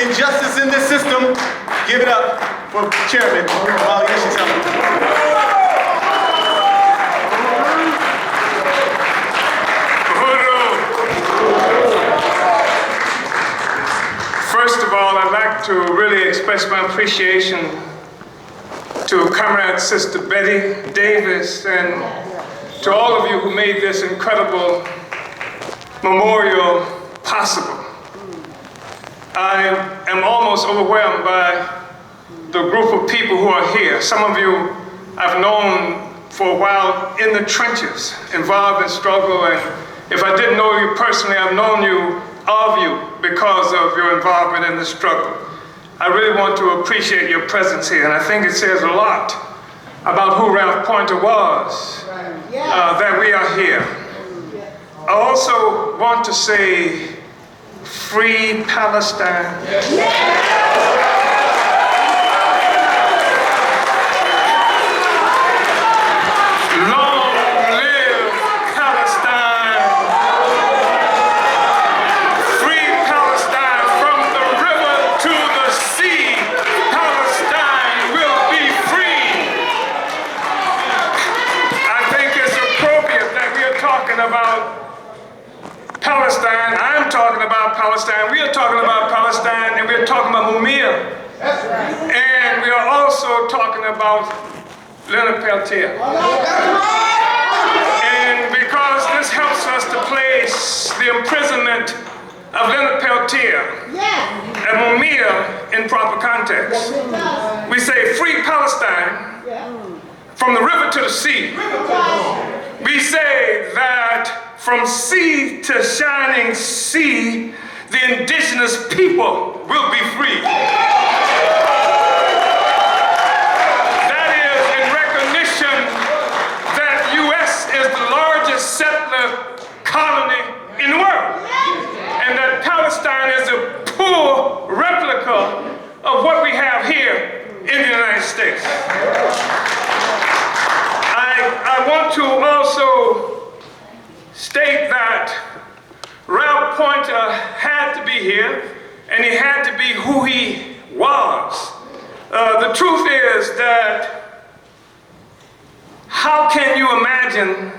injustice in this system, give it up for Chairman Molly Ishii. First of all, I'd like to really express my appreciation to Comrade Sister Betty Davis and to all of you who made this incredible memorial possible. I am almost overwhelmed by the group of people who are here. Some of you I've known for a while in the trenches, involved in struggle, and if I didn't know you personally, I've known all of you because of your involvement in the struggle. I really want to appreciate your presence here, and I think it says a lot about who Ralph Poynter was, that we are here. I also want to say, free Palestine. Long live Palestine. Free Palestine from the river to the sea. Palestine will be free. I think it's appropriate that we are talking about Palestine. I'm talking about Palestine. We are talking about Palestine, and we're talking about Mumia. That's right. And we are also talking about Leonard Peltier. And because this helps us to place the imprisonment of Leonard Peltier and Mumia in proper context, we say free Palestine from the river to the sea. We say that from sea to shining sea, the indigenous people will be free. That is in recognition that U.S. is the largest settler colony in the world, and that Palestine is a poor replica of what we have here in the United States. I want to also state that Ralph Poynter had to be here, and he had to be who he was. The truth is that how can you imagine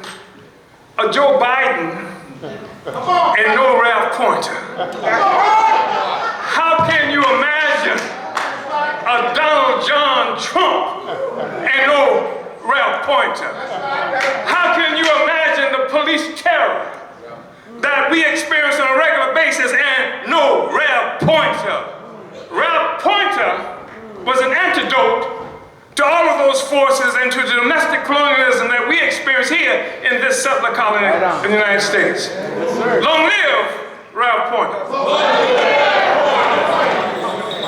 a Joe Biden and no Ralph Poynter? How can you imagine a Donald John Trump and no Ralph Poynter? How can you imagine the police terror that we experience on a regular basis and no Ralph Poynter? Ralph Poynter was an antidote to all of those forces and to the domestic colonialism that we experience here in this settler colony in the United States. Long live Ralph Poynter.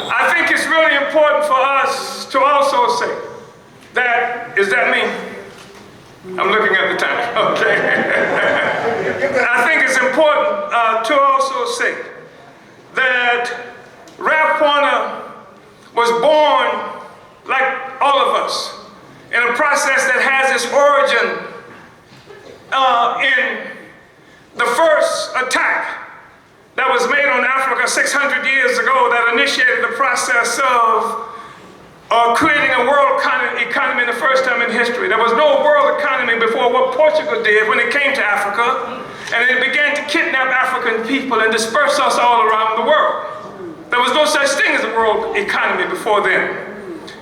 I think it's really important for us to also say that, is that me? I'm looking at the time, okay. I think it's important to also say that Ralph Poynter was born like all of us in a process that has its origin in the first attack that was made on Africa 600 years ago that initiated the process of creating a world economy the first time in history. There was no world economy before what Portugal did when it came to Africa, and it began to kidnap African people and disperse us all around the world. There was no such thing as a world economy before then.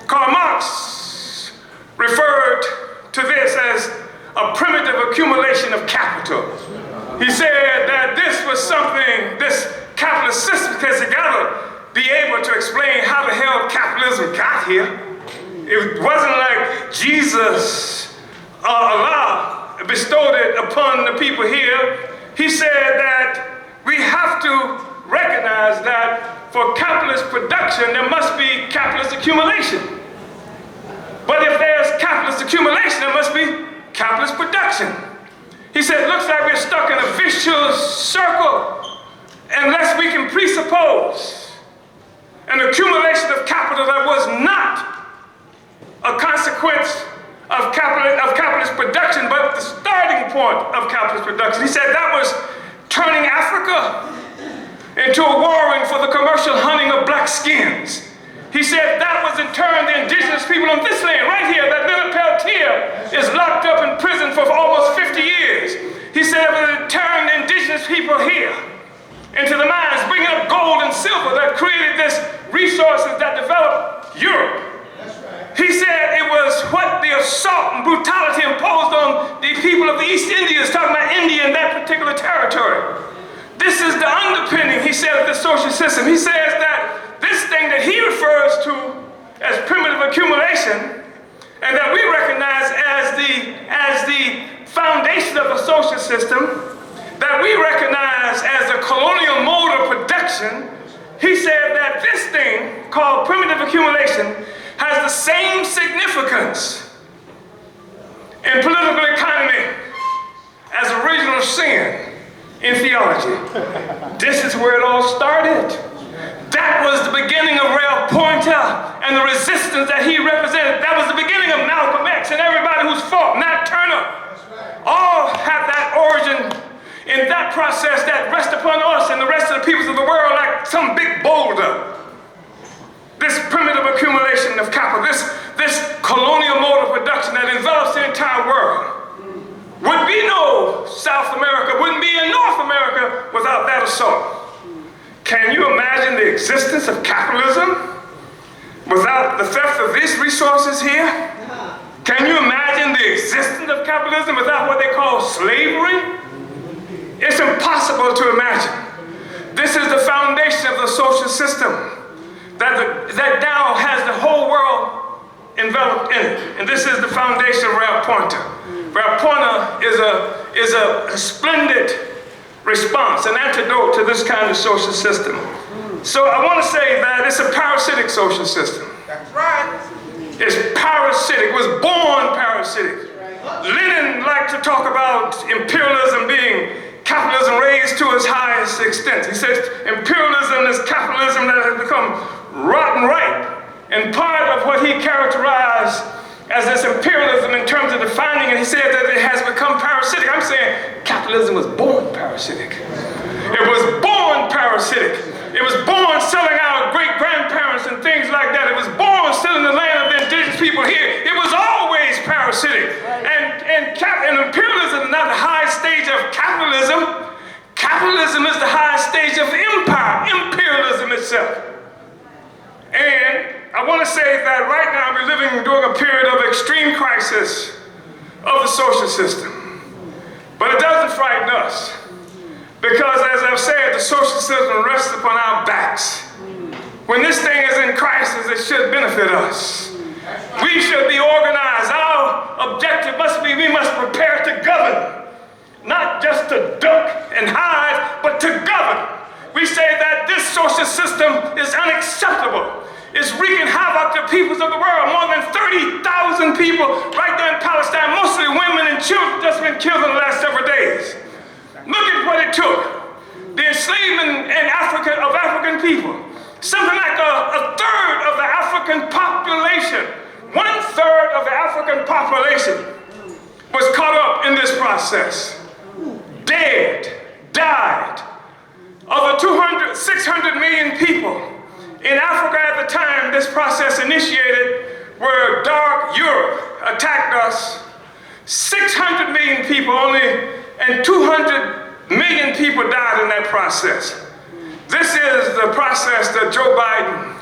Karl Marx referred to this as a primitive accumulation of capital. He said that this was something, this capitalist system, because you gotta be able to explain how the hell capitalism got here. It wasn't like Jesus, Allah, bestowed it upon the people here. He said that we have to recognize that for capitalist production, there must be capitalist accumulation. But if there's capitalist accumulation, there must be capitalist production. He said, it looks like we're stuck in a vicious circle unless we can presuppose an accumulation of capital that was not a consequence of capitalist production, but the starting point of capitalist production. He said that was turning Africa into a warring for the commercial hunting of black on this land right here, that Leonard Peltier is locked up in prison for almost 50 years. He said it was tearing the indigenous people here into the mines, bringing up gold and silver that created this resources that developed Europe. He said it was what the assault and brutality imposed on the people of the East Indians, talking about India and that particular territory. This is the underpinning, he said, of the social system. He says that this thing that he refers to as primitive accumulation, and that we recognize as the foundation of the social system, that we recognize as a colonial mode of production, he said that this thing called primitive accumulation has the same significance in political economy as original sin in theology. This is where it all started. That was the beginning of Ralph Poynter and the resistance that he represented. That was the beginning of Malcolm X and everybody who's fought, Nat Turner. All have that origin in that process that rests upon us and the rest of the peoples of the world like some big boulder. This primitive accumulation of capital, this colonial mode of production that envelops the entire world. Would be no South America, wouldn't be in North America without that assault. Can you imagine the existence of capitalism without the theft of these resources here? Can you imagine the existence of capitalism without what they call slavery? It's impossible to imagine. This is the foundation of the social system that now has the whole world enveloped in it. And this is the foundation of Ralph Poynter. Ralph Poynter is a splendid response, an antidote to this kind of social system. So I want to say that it's a parasitic social system. That's right. It's parasitic, it was born parasitic. Lenin liked to talk about imperialism being capitalism raised to its highest extent. He says imperialism is capitalism that has become rotten ripe. And part of what he characterized as this imperialism in terms of defining it, he said that it has become parasitic. I'm saying capitalism was born parasitic. It was born parasitic. It was born selling our great-grandparents and things like that. It was born stealing the land of the indigenous people here. It was always parasitic. And imperialism is not the highest stage of capitalism. Capitalism is the highest stage of empire, imperialism itself. And I want to say that right now we're living during a period of extreme crisis of the social system. But it doesn't frighten us. Because as I've said, the social system rests upon our backs. When this thing is in crisis, it should benefit us. We should be organized. Our objective must be we must prepare to govern. Not just to duck and hide, but to govern. We say that this social system is unacceptable. It's wreaking havoc to peoples of the world. More than 30,000 people right there in Palestine, mostly women and children, just been killed in the last several days. Look at what it took. The enslavement in Africa of African people. Something like a third of the African population, 1/3 of the African population was caught up in this process. Died. Of the 600 million people in Africa at the time this process initiated, where dark Europe attacked us, 600 million people only, and 200 million people died in that process. This is the process that Joe Biden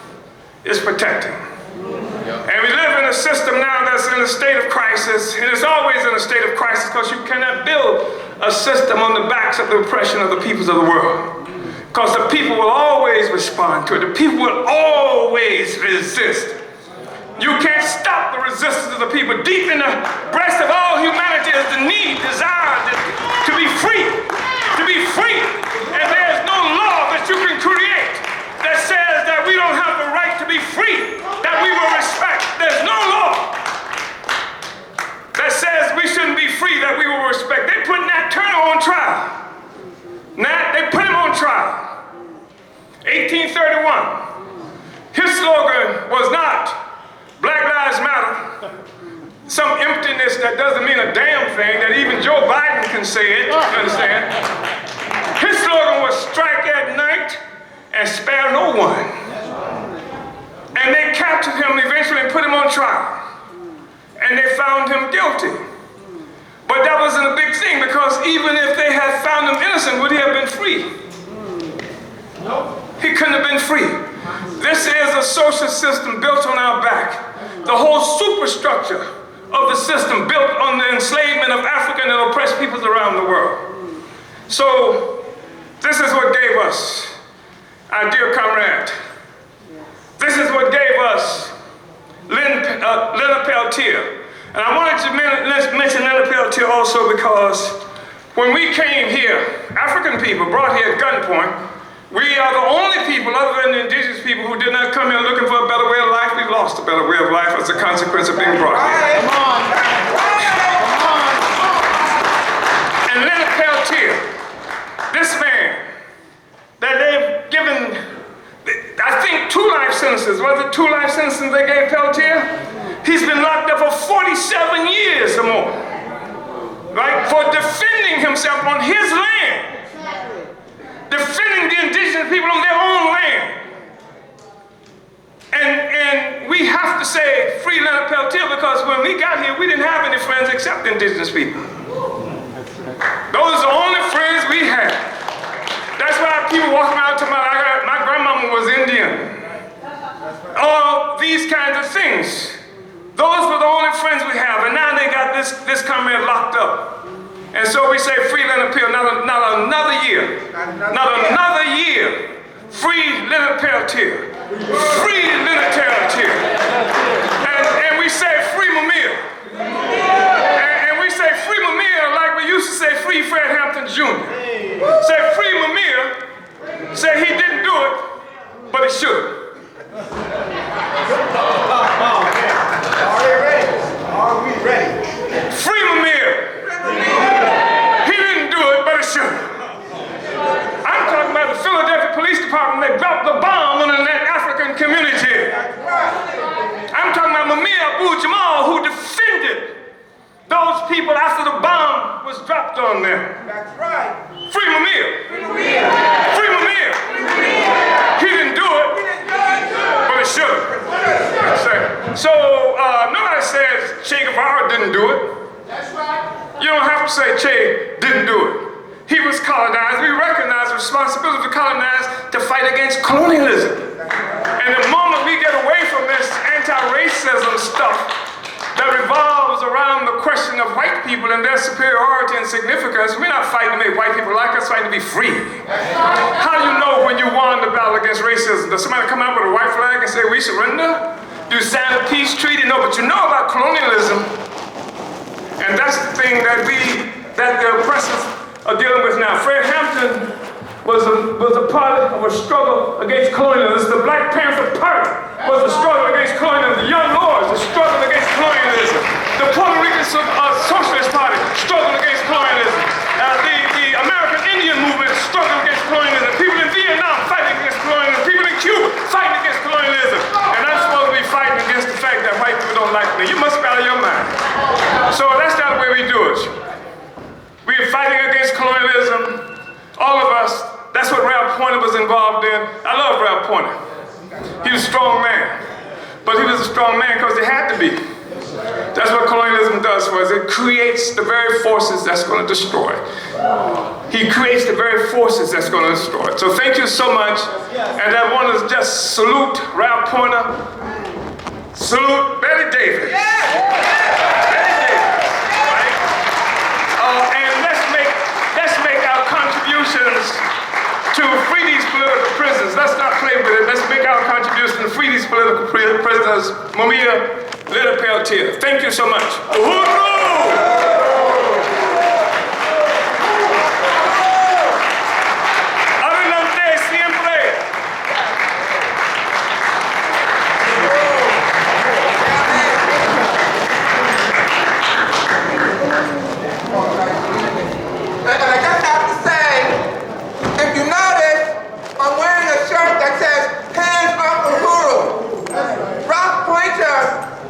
is protecting. And we live in a system now that's in a state of crisis, and it's always in a state of crisis because you cannot build a system on the backs of the oppression of the peoples of the world. Because the people will always respond to it. The people will always resist. You can't stop the resistance of the people. Deep in the breast of all humanity is the need, desire to be free. To be free. And there's no law that you can create that says that we don't have the right to be free, that we will respect. There's no law that says we shouldn't be free, that we will respect. They put Nat Turner on trial. They put him on trial. 1831. His slogan was not Black Lives Matter, some emptiness that doesn't mean a damn thing, that even Joe Biden can say it, you understand? His slogan was strike at night and spare no one. And they captured him eventually and put him on trial. and they found him guilty. But that wasn't a big thing, because even if they had found him innocent, would he have been free? No. He couldn't have been free. This is a social system built on our back. The whole superstructure of the system built on the enslavement of African and oppressed peoples around the world. So this is what gave us our dear comrade. This is what gave us Leonard Peltier. And I wanted to mention Leonard Peltier also because when we came here, African people brought here at gunpoint, we are the only people other than the indigenous people who did not come here looking for a better way of life. We lost a better way of life as a consequence of being brought here. Come on. And Leonard Peltier, this man that they've given, I think 2 life sentences. Was it 2 life sentences they gave Peltier? He's been locked up for 47 years or more, right? For defending himself on his land. Defending the indigenous people on their own land. And we have to say free Leonard Peltier, because when we got here, we didn't have any friends except indigenous people. Those are the only friends we had. That's why people walk around to my grandmama was Indian. All these kinds of things. Those were the only friends we have. And now they got this comrade locked up. And so we say free Leonard Peltier, not another year. Not another year. Free Leonard Peltier. Free Leonard Peltier. And we say free Mamiya. And we say free Mamiya like we used to say free Fred Hampton Jr. Say free Mamiya. Say he didn't do it, but he should. Are we ready? Free Mamiya. He didn't do it, but he should. I'm talking about the Philadelphia Police Department that dropped the bomb on that African community. I'm talking about Mamiya Abu-Jamal, who defended those people after the bomb was dropped on them. That's right. Free Mamiya. Free Mamiya. He didn't do it, but he should. So nobody says Che Guevara didn't do it. That's right. You don't have to say Che didn't do it. He was colonized. We recognize the responsibility to colonize to fight against colonialism. And the moment we get away from this anti-racism stuff that revolves around the question of white people and their superiority and significance, we're not fighting to make white people like us, fighting to be free. How do you know when you won the battle against racism? Does somebody come out with a white flag and say, we surrender? Do you sign a peace treaty? No, but you know about colonialism. And that's the thing that the oppressors are dealing with now. Fred Hampton was a part of a struggle against colonialism. The Black Panther Party was a struggle against colonialism. The Young Lords, a struggle against colonialism. The Puerto Rican Socialist Party struggled against colonialism. The American Indian movement struggled against colonialism. People in Vietnam fighting against colonialism. People in Cuba fighting against colonialism. And I'm supposed to be fighting against the fact that white people don't like me. You must be out of your mind. So that's not the way we do it. We're fighting against colonialism. All of us. That's what Ralph Poynter was involved in. I love Ralph Poynter. He was a strong man. But he was a strong man because he had to be. That's what colonialism does for us. It creates the very forces that's going to destroy. He creates the very forces that's going to destroy. So thank you so much. And I want to just salute Ralph Poynter. Salute Betty Davis. Betty Davis. Right? And let's make our contributions to free these political prisoners. Let's not play with it. Let's make our contribution to free these political prisoners. Mamiya Leonard Peltier. Thank you so much. Adelante siempre. And I just have to say, if you notice, I'm wearing a shirt that says, Hands Up Uhuru. Ralph Poynter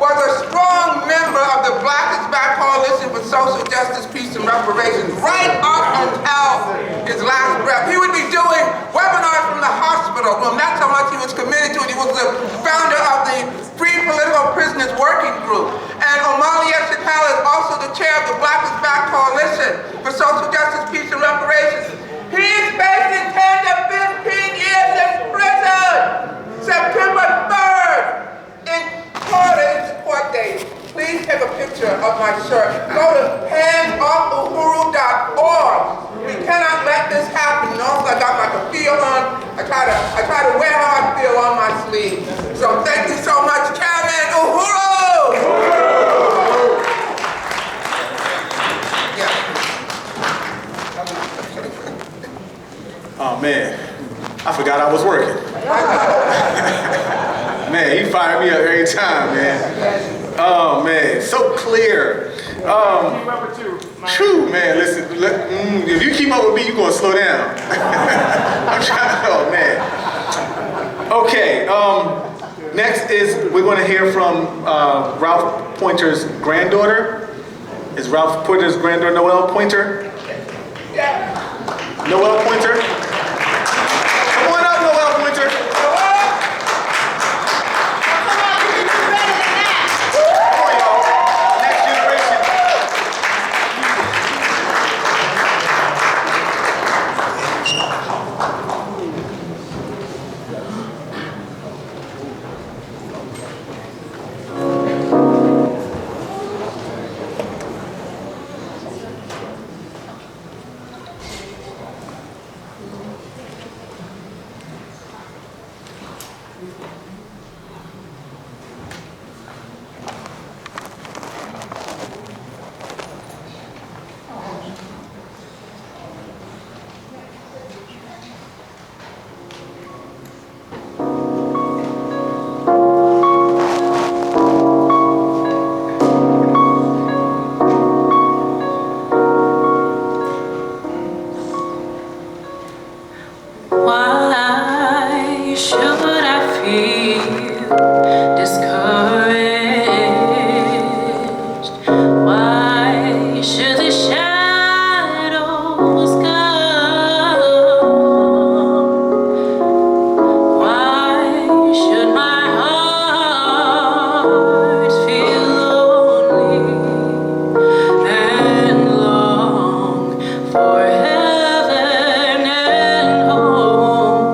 was a strong member of the Black is Back Coalition for Social Justice, Peace, and Reparations, right up until his last breath. He would be doing webinars from the hospital room. That's how much he was committed to it. He was the founder of the Free Political Prisoners Working Group. And Omali chair of the Black is Back Coalition for Social Justice, Peace, and Reparations. He is facing 10 to 15 years in prison. September 3rd in Florida is the court date. Please take a picture of my shirt. Go to handoffuhuru.org. We cannot let this happen. And also, I got my keffiyeh on. I try to wear how I feel on my sleeve. So thank you so much, Chairman Uhuru. Oh man, I forgot I was working. Man, he fired me up every time, man. Oh man, so clear. Phew, man, listen, if you keep up with me, you're gonna slow down. I'm trying, oh man. Okay, next is, we're gonna hear from Ralph Poynter's granddaughter. Is Ralph Poynter's granddaughter Noelle Poynter? Noelle Poynter? Come on up, Noelle Poynter. Why should I feel discouraged? Why should the shadows come? Why should my heart feel lonely and long for heaven and home?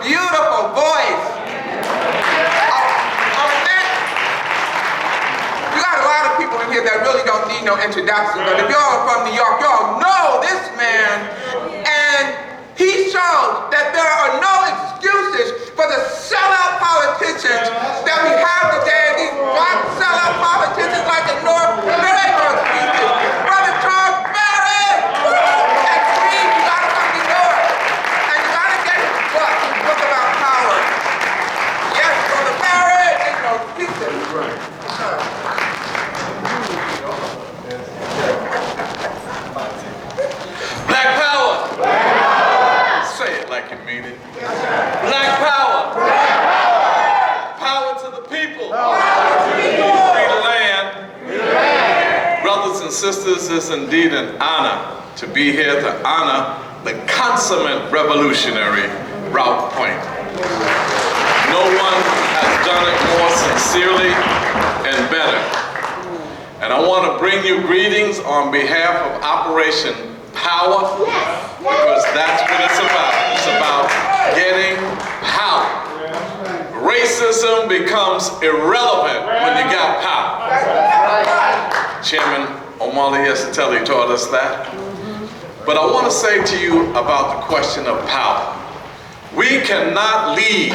beautiful voice. You got a lot of people in here that really don't need no introduction, but if y'all are from New York, y'all know this man. And he shows that there are no excuses for the sellout politicians that we have today. These black sellout politicians like the North, there ain't no excuses. Brother Charles Barry, that dream, you gotta come to New York. And you gotta get his book about power. Yes, Brother Barry, ain't no excuses. Black power. Say it like you mean it. Black power. Power to the people. Free the land. Brothers and sisters, it's indeed an honor to be here to honor the consummate revolutionary Ralph Poynter. No one has done it more sincerely and better. And I want to bring you greetings on behalf of Operation Power, because that's what it's about. It's about getting power. Racism becomes irrelevant when you got power. Chairman Omali Yesatelli taught us that. But I want to say to you about the question of power. We cannot leave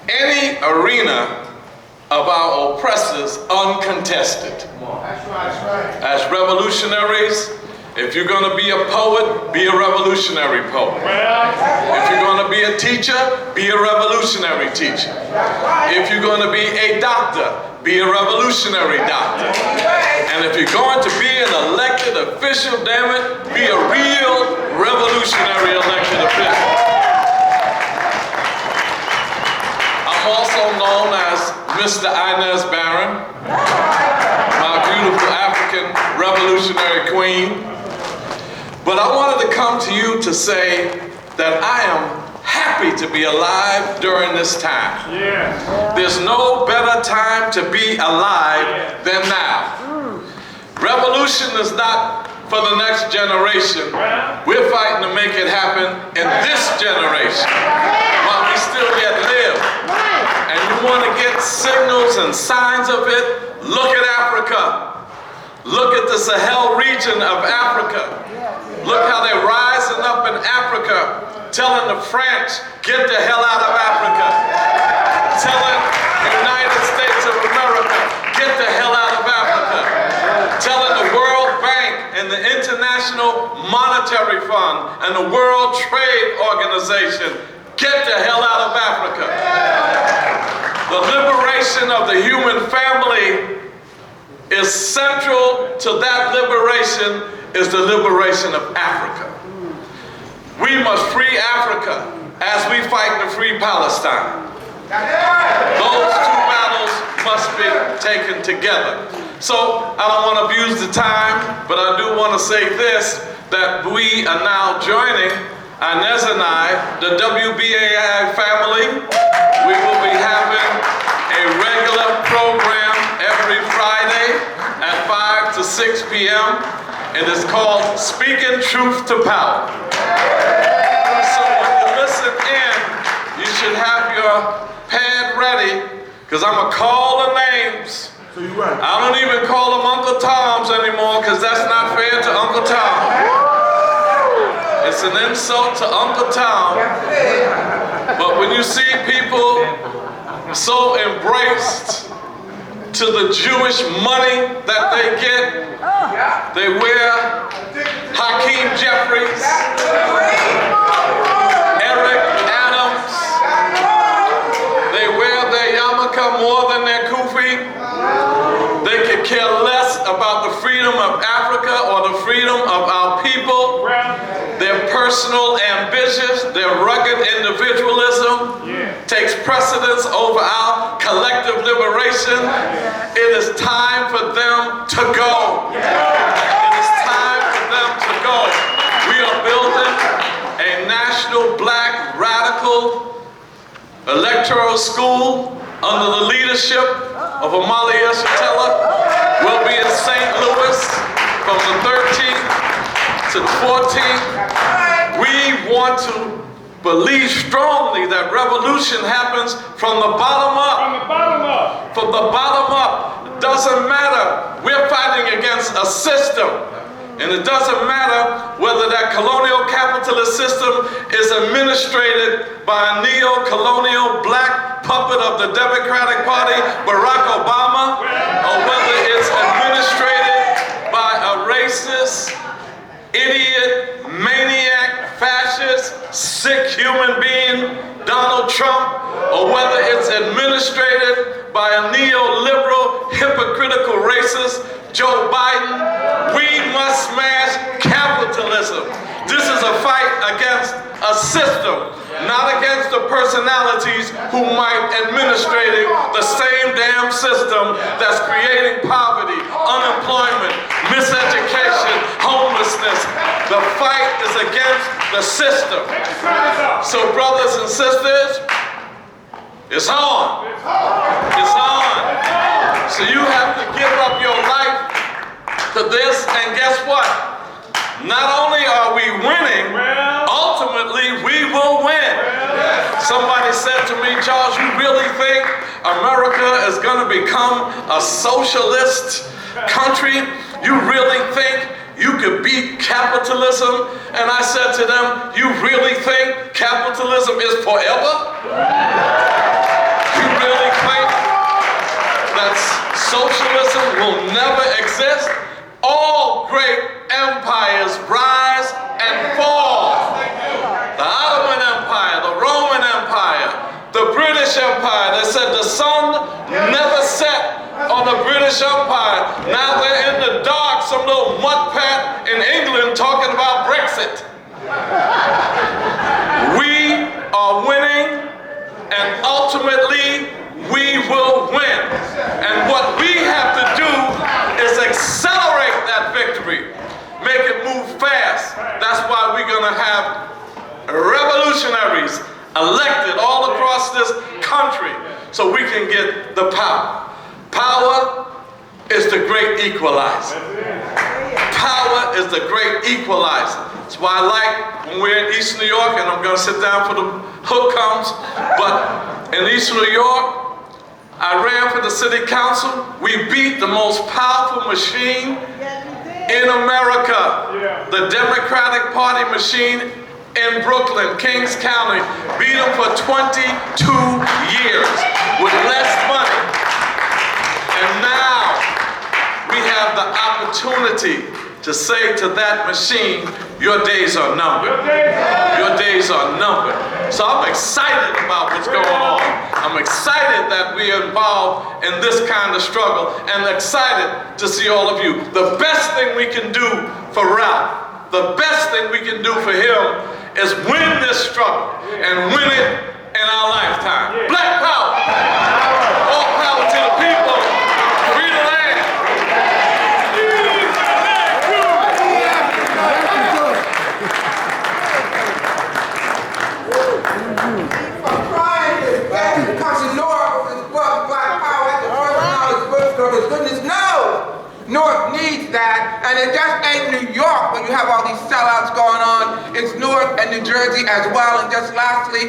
any arena of our oppressors uncontested. As revolutionaries, if you're going to be a poet, be a revolutionary poet. If you're going to be a teacher, be a revolutionary teacher. If you're going to be a doctor, be a revolutionary doctor. And if you're going to be an elected official, damn it, be a real revolutionary elected official. I'm also known as Mr. Inez Barron, my beautiful African revolutionary queen. But I wanted to come to you to say that I am happy to be alive during this time. There's no better time to be alive than now. Revolution is not for the next generation. We're fighting to make it happen in this generation while we still yet live. And you want to get signals and signs of it? Look at Africa. Look at the Sahel region of Africa. Look how they're rising up in Africa, telling the French, get the hell out of Africa. Telling the United States of America, get the hell out of Africa. Telling the World Bank and the International Monetary Fund and the World Trade Organization, get the hell out of Africa. The liberation of the human family is central to that liberation is the liberation of Africa. We must free Africa as we fight to free Palestine. Those two battles must be taken together. So I don't want to abuse the time, but I do want to say this, that we are now joining, Inez and I, the WBAI family. We will be having a regular program every Friday at 5 to 6 p.m. It is called Speaking Truth to Power. So when you listen in, you should have your pad ready, because I'm going to call the names. I don't even call them Uncle Toms anymore, because that's not fair to Uncle Tom. It's an insult to Uncle Tom. But when you see people so embraced to the Jewish money that they get, they wear Hakeem Jeffries, Eric Adams, they wear their yarmulke more than their kufi. They could care less about the freedom of Africa or the freedom of our people. Their personal ambitions, their rugged individualism takes precedence over our collective liberation. It is time for them to go. It is time for them to go. We are building a national black radical electoral school under the leadership of Omali Yesatelli. We'll be in St. Louis from the 13th to 14th. We want to believe strongly that revolution happens from the bottom up. From the bottom up. From the bottom up. It doesn't matter. We're fighting against a system. And it doesn't matter whether that colonial capitalist system is administrated by a neo-colonial black puppet of the Democratic Party, Barack Obama, or whether it's administrated by a racist, idiot, maniac, fascist, sick human being, Donald Trump, or whether it's administrated by a neoliberal, hypocritical racist, Joe Biden. We must smash capitalism. This is a fight against a system, not against the personalities who might administrating the same damn system that's creating poverty, unemployment, miseducation, homelessness. The fight is against the system. So brothers and sisters, it's on. It's on. So you have to give up your life to this, and guess what? Not only are we winning, ultimately we will win. Somebody said to me, Charles, you really think America is going to become a socialist country? You really think you could beat capitalism? And I said to them, you really think capitalism is forever? You really think that socialism will never exist? All great empires rise and fall. The Ottoman Empire, the Roman Empire, the British Empire. They said the sun never set on the British Empire. Now they're in the dark, some little mud pat in England talking about Brexit. We are winning, and ultimately we will win. And what we have to do is accelerate that victory, make it move fast. That's why we're going to have revolutionaries elected all across this country so we can get the power. Power is the great equalizer. Power is the great equalizer. That's why I like when we're in East New York, and I'm going to sit down for the hook comes, but in East New York, I ran for the city council. We beat the most powerful machine in America, the Democratic Party machine in Brooklyn, Kings County. Beat them for 22 years with less money. And now we have the opportunity to say to that machine, your days are numbered. Your days are numbered. So I'm excited about what's going on. I'm excited that we are involved in this kind of struggle, and excited to see all of you. The best thing we can do for Ralph, the best thing we can do for him is win this struggle and win it in our lifetime. Black power. All power to the people. Free the land. North needs that, and it just ain't New York when you have all these sellouts going on. It's North and New Jersey as well. And just lastly,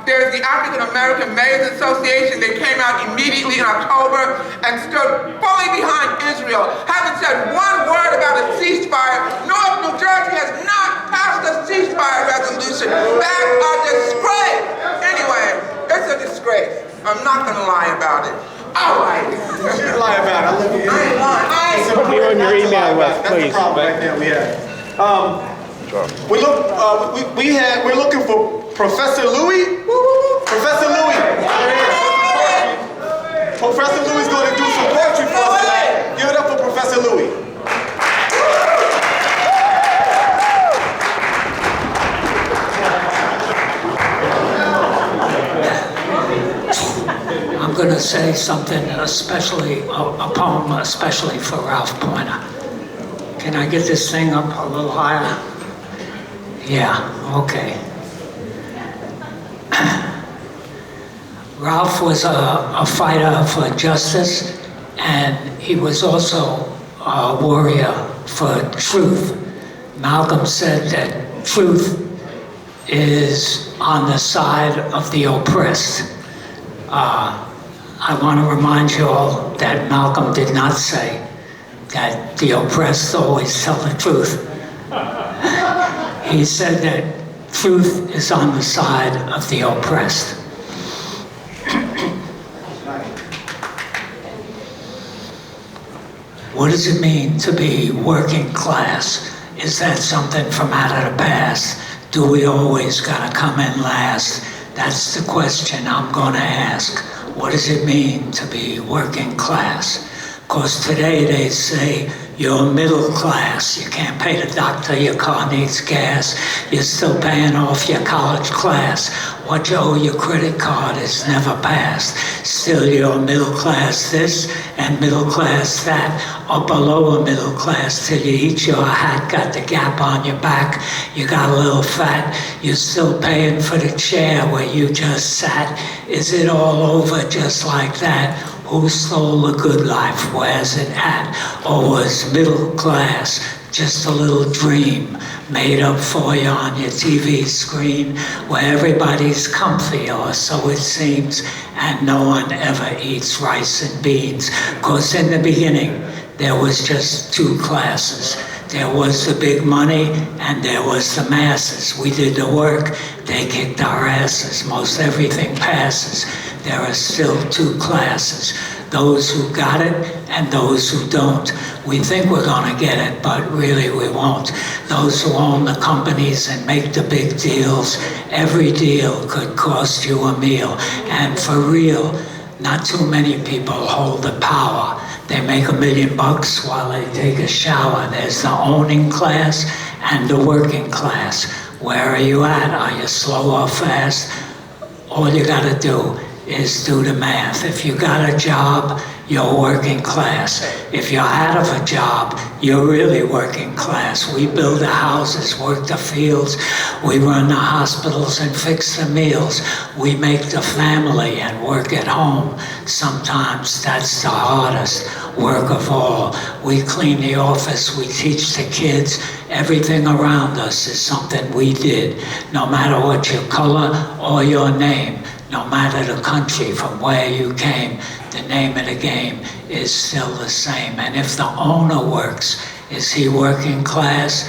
there's the African American Mayors Association. They came out immediately in October and stood fully behind Israel. Haven't said one word about a ceasefire. North New Jersey has not passed a ceasefire resolution. That's a disgrace. Anyway, it's a disgrace. I'm not gonna lie about it. All right. You lie about it. I love you. I ain't lying. Put me on your email list, That's please. the problem right now we have. We're looking for Professor Louis. Professor Louis. Professor Louis is going to do some poetry for us tonight. Give it up for Professor Louis. I'm going to say something especially, a poem especially for Ralph Poynter. Can I get this thing up a little higher? Yeah, okay. Ralph was a fighter for justice, and he was also a warrior for truth. Malcolm said that truth is on the side of the oppressed. I want to remind you all that Malcolm did not say that the oppressed always tell the truth. He said that truth is on the side of the oppressed. What does it mean to be working class? Is that something from out of the past? Do we always gotta come in last? That's the question I'm gonna ask. What does it mean to be working class? Because today they say you're middle class. You can't pay the doctor, your car needs gas. You're still paying off your college class. What you owe your credit card is never passed. Still you're middle class this and middle class that, upper lower middle class till you eat your hat, got the gap on your back, you got a little fat, you're still paying for the chair where you just sat. Is it all over just like that? Who stole the good life? Where's it at? Or was middle class just a little dream made up for you on your TV screen where everybody's comfy, or so it seems, and no one ever eats rice and beans? 'Cause in the beginning, there was just two classes. There was the big money and there was the masses. We did the work, they kicked our asses. Most everything passes. There are still two classes. Those who got it and those who don't. We think we're gonna get it, but really we won't. Those who own the companies and make the big deals, every deal could cost you a meal. And for real, not too many people hold the power. They make $1 million while they take a shower. There's the owning class and the working class. Where are you at? Are you slow or fast? All you gotta do is do the math. If you got a job, you're working class. If you're out of a job, you're really working class. We build the houses, work the fields, we run the hospitals and fix the meals. We make the family and work at home. Sometimes that's the hardest work of all. We clean the office, we teach the kids. Everything around us is something we did. No matter what your color or your name, no matter the country from where you came, the name of the game is still the same. And if the owner works, is he working class?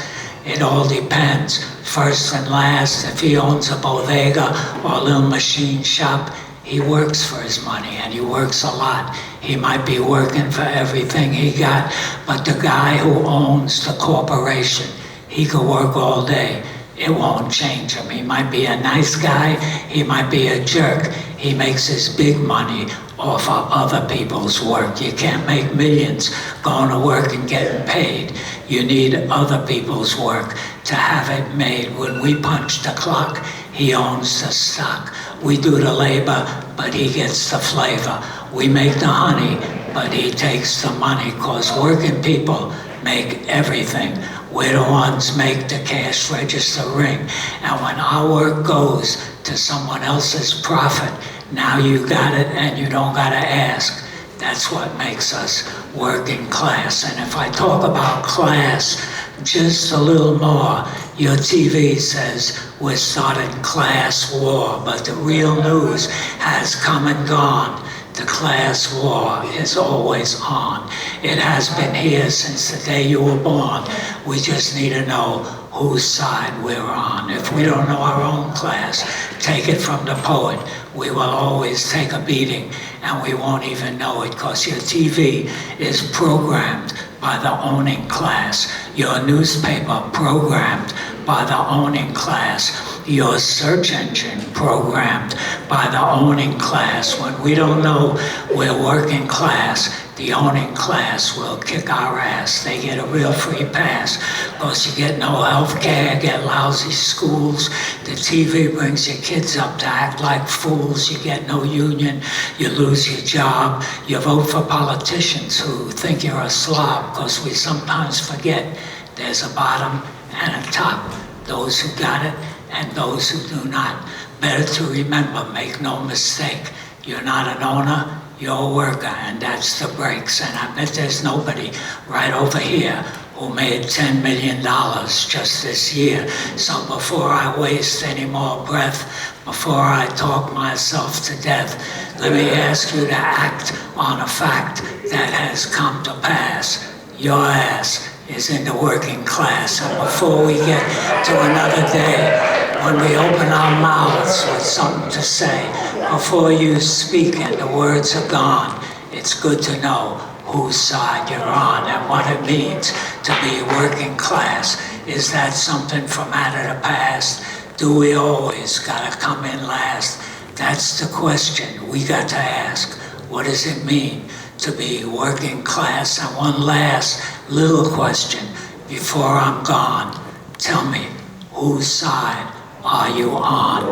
It all depends. First and last, if he owns a bodega or a little machine shop, he works for his money and he works a lot. He might be working for everything he got, but the guy who owns the corporation, he could work all day. It won't change him. He might be a nice guy, he might be a jerk. He makes his big money off of other people's work. You can't make millions going to work and getting paid. You need other people's work to have it made. When we punch the clock, he owns the stock. We do the labor, but he gets the flavor. We make the honey, but he takes the money, 'cause working people make everything. We're the ones make the cash register ring. And when our work goes to someone else's profit, now you got it and you don't gotta ask. That's what makes us working class. And if I talk about class just a little more, your TV says we're starting class war, but the real news has come and gone. The class war is always on. It has been here since the day you were born. We just need to know whose side we're on. If we don't know our own class, take it from the poet. We will always take a beating and we won't even know it, because your TV is programmed by the owning class. Your newspaper programmed by the owning class. Your search engine programmed by the owning class. When we don't know we're working class, the owning class will kick our ass. They get a real free pass, because you get no health care, get lousy schools, the TV brings your kids up to act like fools, you get no union, you lose your job, you vote for politicians who think you're a slob, because we sometimes forget there's a bottom and a top, those who got it and those who do not. Better to remember, make no mistake, you're not an owner, you're a worker, and that's the breaks. And I bet there's nobody right over here who made $10 million just this year. So before I waste any more breath, before I talk myself to death, let me ask you to act on a fact that has come to pass. Your ass is in the working class. And before we get to another day, when we open our mouths with something to say, before you speak and the words are gone, it's good to know whose side you're on and what it means to be working class. Is that something from out of the past? Do we always gotta come in last? That's the question we got to ask. What does it mean to be working class? And one last little question before I'm gone. Tell me, whose side are you on?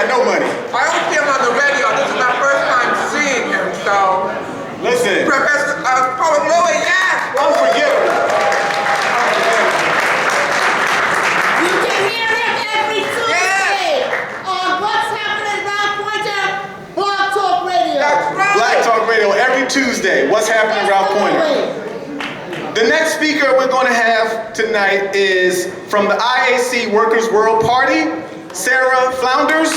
No money. I don't see him on the radio. This is my first time seeing him, so. Listen. Professor Poet Louis, yes. Unforgettable. You can hear him every Tuesday on What's Happening Ralph Poynter Blog Talk Radio. That's right. Black Talk Radio every Tuesday. What's happening, Ralph Poynter? The next speaker we're going to have tonight is from the IAC Workers' World Party, Sarah Flounders.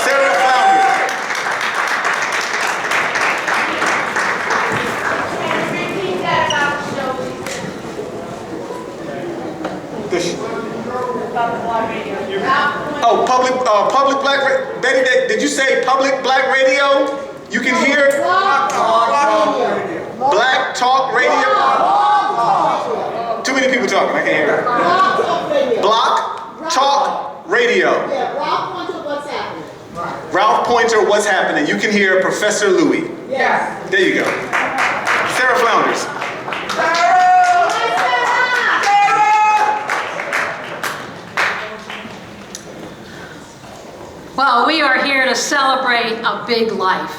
Sarah Flounders. Oh, public black radio. Betty, did you say public black radio? You can hear it? Black Talk Radio. Too many people talking. I can't hear it. Block Talk Radio. Yeah, Ralph Poynter, What's Happening? Ralph Poynter, What's Happening? You can hear Professor Louis. Yes. There you go. Sarah Flounders. Well, we are here to celebrate a big life.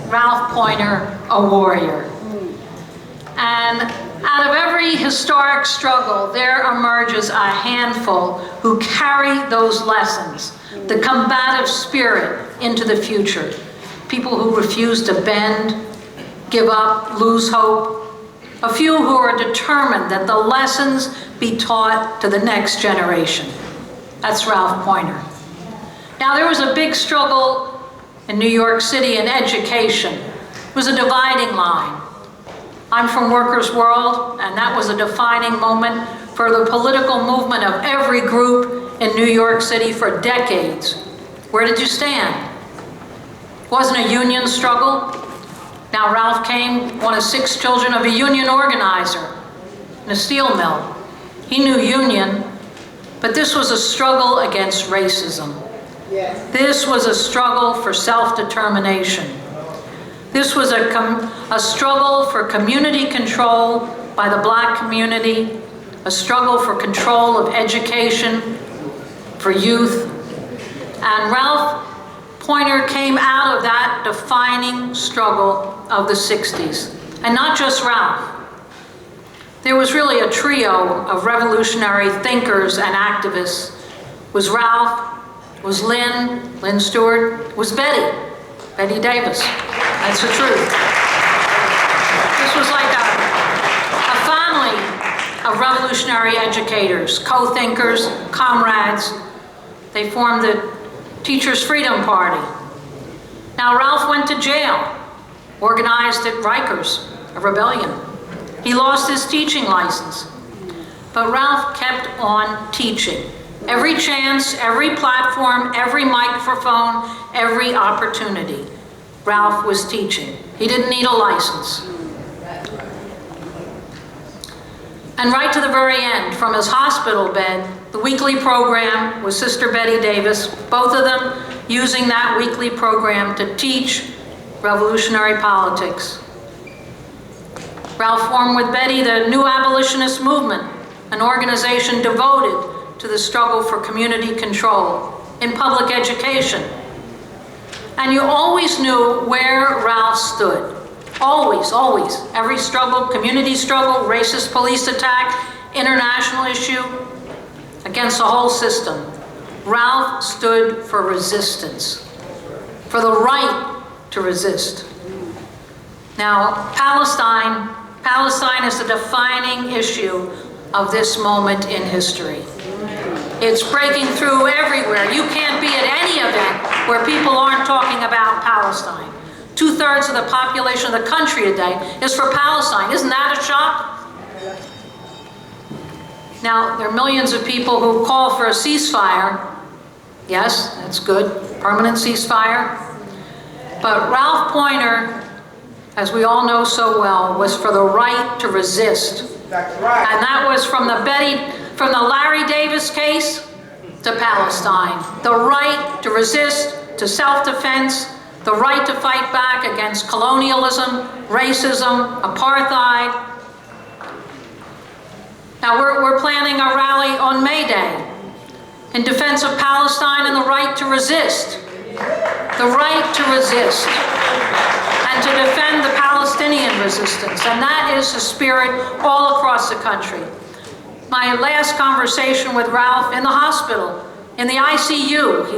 Ralph Poynter, a warrior. And out of every historic struggle, there emerges a handful who carry those lessons, the combative spirit into the future. People who refuse to bend, give up, lose hope. A few who are determined that the lessons be taught to the next generation. That's Ralph Poynter. Now, there was a big struggle in New York City in education. It was a dividing line. I'm from Workers' World, and that was a defining moment for the political movement of every group in New York City for decades. Where did you stand? Wasn't a union struggle. Now, Ralph came, one of 6 children of a union organizer in a steel mill. He knew union, but this was a struggle against racism. Yes. This was a struggle for self-determination. This was a struggle for community control by the black community, a struggle for control of education for youth. And Ralph Poynter came out of that defining struggle of the 60s. And not just Ralph. There was really a trio of revolutionary thinkers and activists. It was Ralph, was Lynn Stewart, was Betty Davis. That's the truth. This was like a family of revolutionary educators, co-thinkers, comrades. They formed the Teachers' Freedom Party. Now, Ralph went to jail, organized at Rikers, a rebellion. He lost his teaching license. But Ralph kept on teaching. Every chance, every platform, every microphone, every opportunity. Ralph was teaching. He didn't need a license. And right to the very end, from his hospital bed, the weekly program with Sister Betty Davis, both of them using that weekly program to teach revolutionary politics. Ralph formed with Betty the New Abolitionist Movement, an organization devoted to the struggle for community control in public education. And you always knew where Ralph stood. Always, always. Every struggle, community struggle, racist police attack, international issue, against the whole system. Ralph stood for resistance, for the right to resist. Now, Palestine is the defining issue of this moment in history. It's breaking through everywhere. You can't be at any event where people aren't talking about Palestine. 2/3 of the population of the country today is for Palestine. Isn't that a shock? Now, there are millions of people who call for a ceasefire. Yes, that's good, permanent ceasefire. But Ralph Poynter, as we all know so well, was for the right to resist. That's right. And that was from the Larry Davis case to Palestine. The right to resist, to self-defense, the right to fight back against colonialism, racism, apartheid. Now we're planning a rally on May Day in defense of Palestine and the right to resist. The right to resist and to defend the Palestinian resistance. And that is the spirit all across the country. My last conversation with Ralph in the hospital, in the ICU, he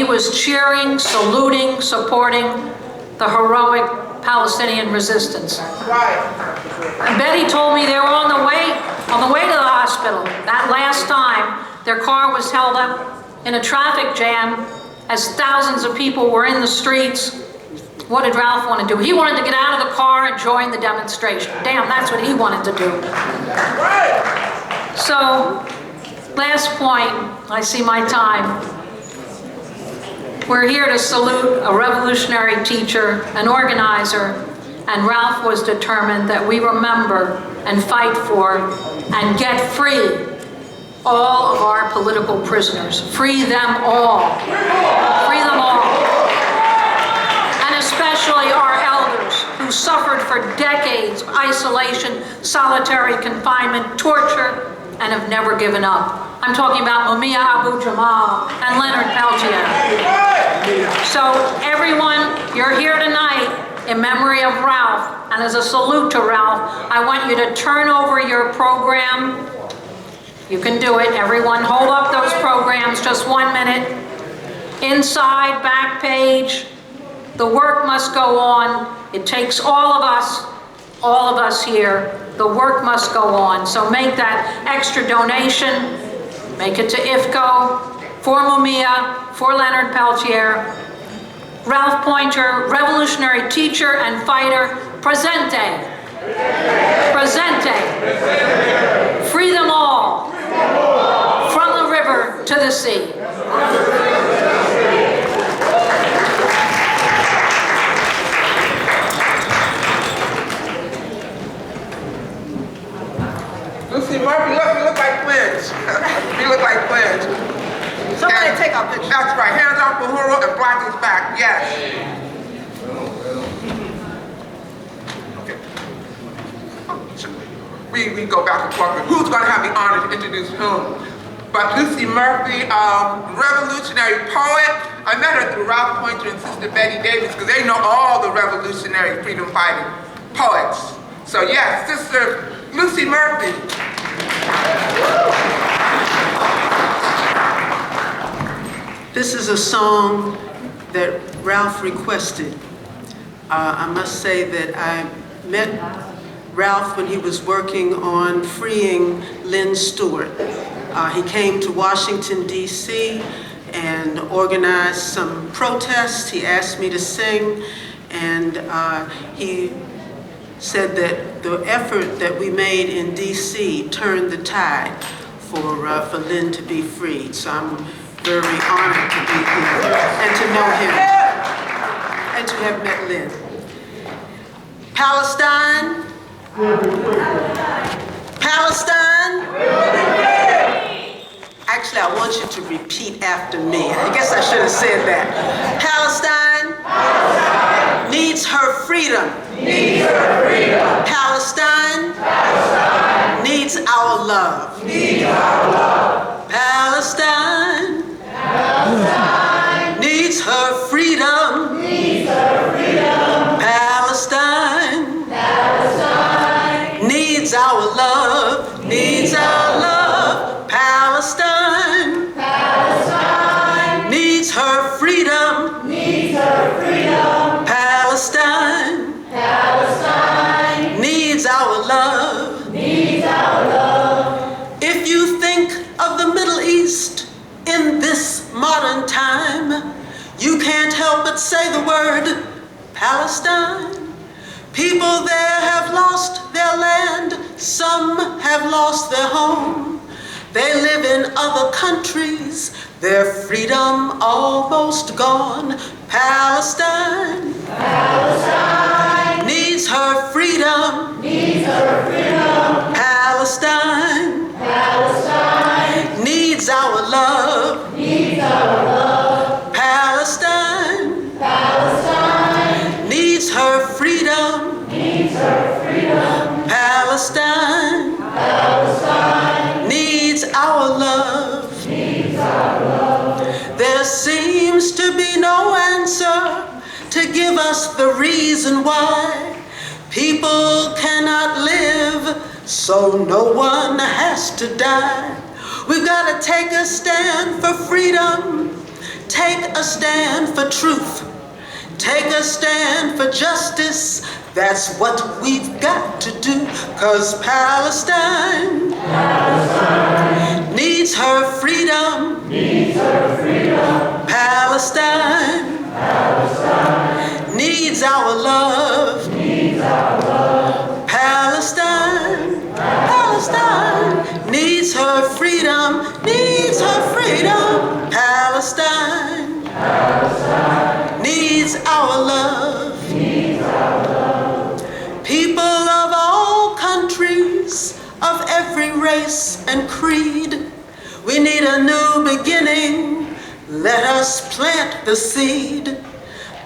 was cheering, saluting, supporting the heroic Palestinian resistance. Right. And Betty told me they were on the way to the hospital. That last time, their car was held up in a traffic jam as thousands of people were in the streets. What did Ralph want to do? He wanted to get out of the car and join the demonstration. Damn, that's what he wanted to do. So, last point, I see my time. We're here to salute a revolutionary teacher, an organizer, and Ralph was determined that we remember and fight for and get free all of our political prisoners. Free them all. Free them all. And especially our elders who suffered for decades isolation, solitary confinement, torture, and have never given up. I'm talking about Mumia Abu-Jamal and Leonard Peltier. So everyone, you're here tonight in memory of Ralph, and as a salute to Ralph, I want you to turn over your program. You can do it. Everyone, hold up those programs, just 1 minute. Inside, back page. The work must go on. It takes all of us here. The work must go on. So make that extra donation. Make it to IFCO, for Mumia, for Leonard Peltier. Ralph Poynter, revolutionary teacher and fighter, presente. Presente. Free them all. From the river to the sea. Lucy Murphy, you look like twins. You look like twins. Somebody take our picture. That's right. Hands off Uhuru and Black is back. Yes. Okay. We go back and forth. Who's going to have the honor to introduce whom? But Lucy Murphy, revolutionary poet. I met her through Ralph Poynter and Sister Betty Davis because they know all the revolutionary freedom fighting poets. So yes, Sister Lucy Murphy. This is a song that Ralph requested. I must say that I met Ralph when he was working on freeing Lynn Stewart. He came to Washington, D.C. and organized some protests. He asked me to sing, and he said that the effort that we made in D.C. turned the tide for Lynn to be freed. So I'm very honored to be here and to know him and to have met Lynn. Palestine. Palestine. Actually, I want you to repeat after me. I guess I should have said that. Palestine needs her freedom. Palestine needs our love. Palestine needs her freedom. Palestine needs our love, needs our love. Palestine, Palestine needs her freedom, needs her freedom. Palestine, Palestine needs our love, needs our love. If you think of the Middle East in this modern time, you can't help but say the word Palestine. People there have lost their land, some have lost their home. They live in other countries, their freedom almost gone. Palestine, Palestine needs her freedom, needs her freedom. Palestine, Palestine needs our love, needs our love. Palestine, Palestine needs her freedom, needs her freedom. Palestine, Palestine needs our love, needs our love. There seems to be no answer to give us the reason why people cannot live, so no one has to die. We've got to take a stand for freedom, take a stand for truth, take a stand for justice. That's what we've got to do, 'cause Palestine, Palestine needs her freedom, needs her freedom. Palestine, Palestine needs our love, needs our love. Palestine, Palestine needs her freedom, needs her freedom. Palestine, Palestine needs our love, needs our love. People of all countries, of every race and creed, we need a new beginning. Let us plant the seed.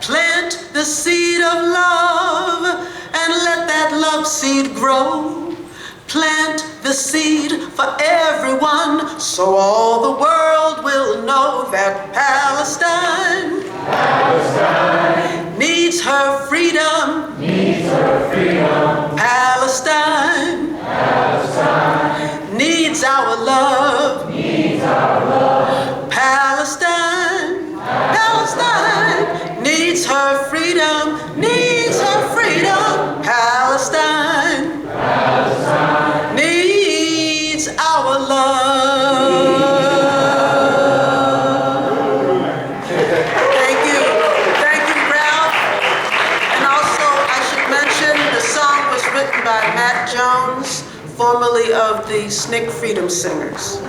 Plant the seed of love and let that love seed grow. Plant the seed for everyone so all the world will know that Palestine, Palestine needs her freedom, needs her freedom. Palestine, Palestine needs our love, needs our love. Palestine, Palestine needs her freedom, needs her freedom. Palestine, Palestine needs our love. Thank you, Ralph. And also, I should mention the song was written by Matt Jones, formerly of the SNCC Freedom Singers.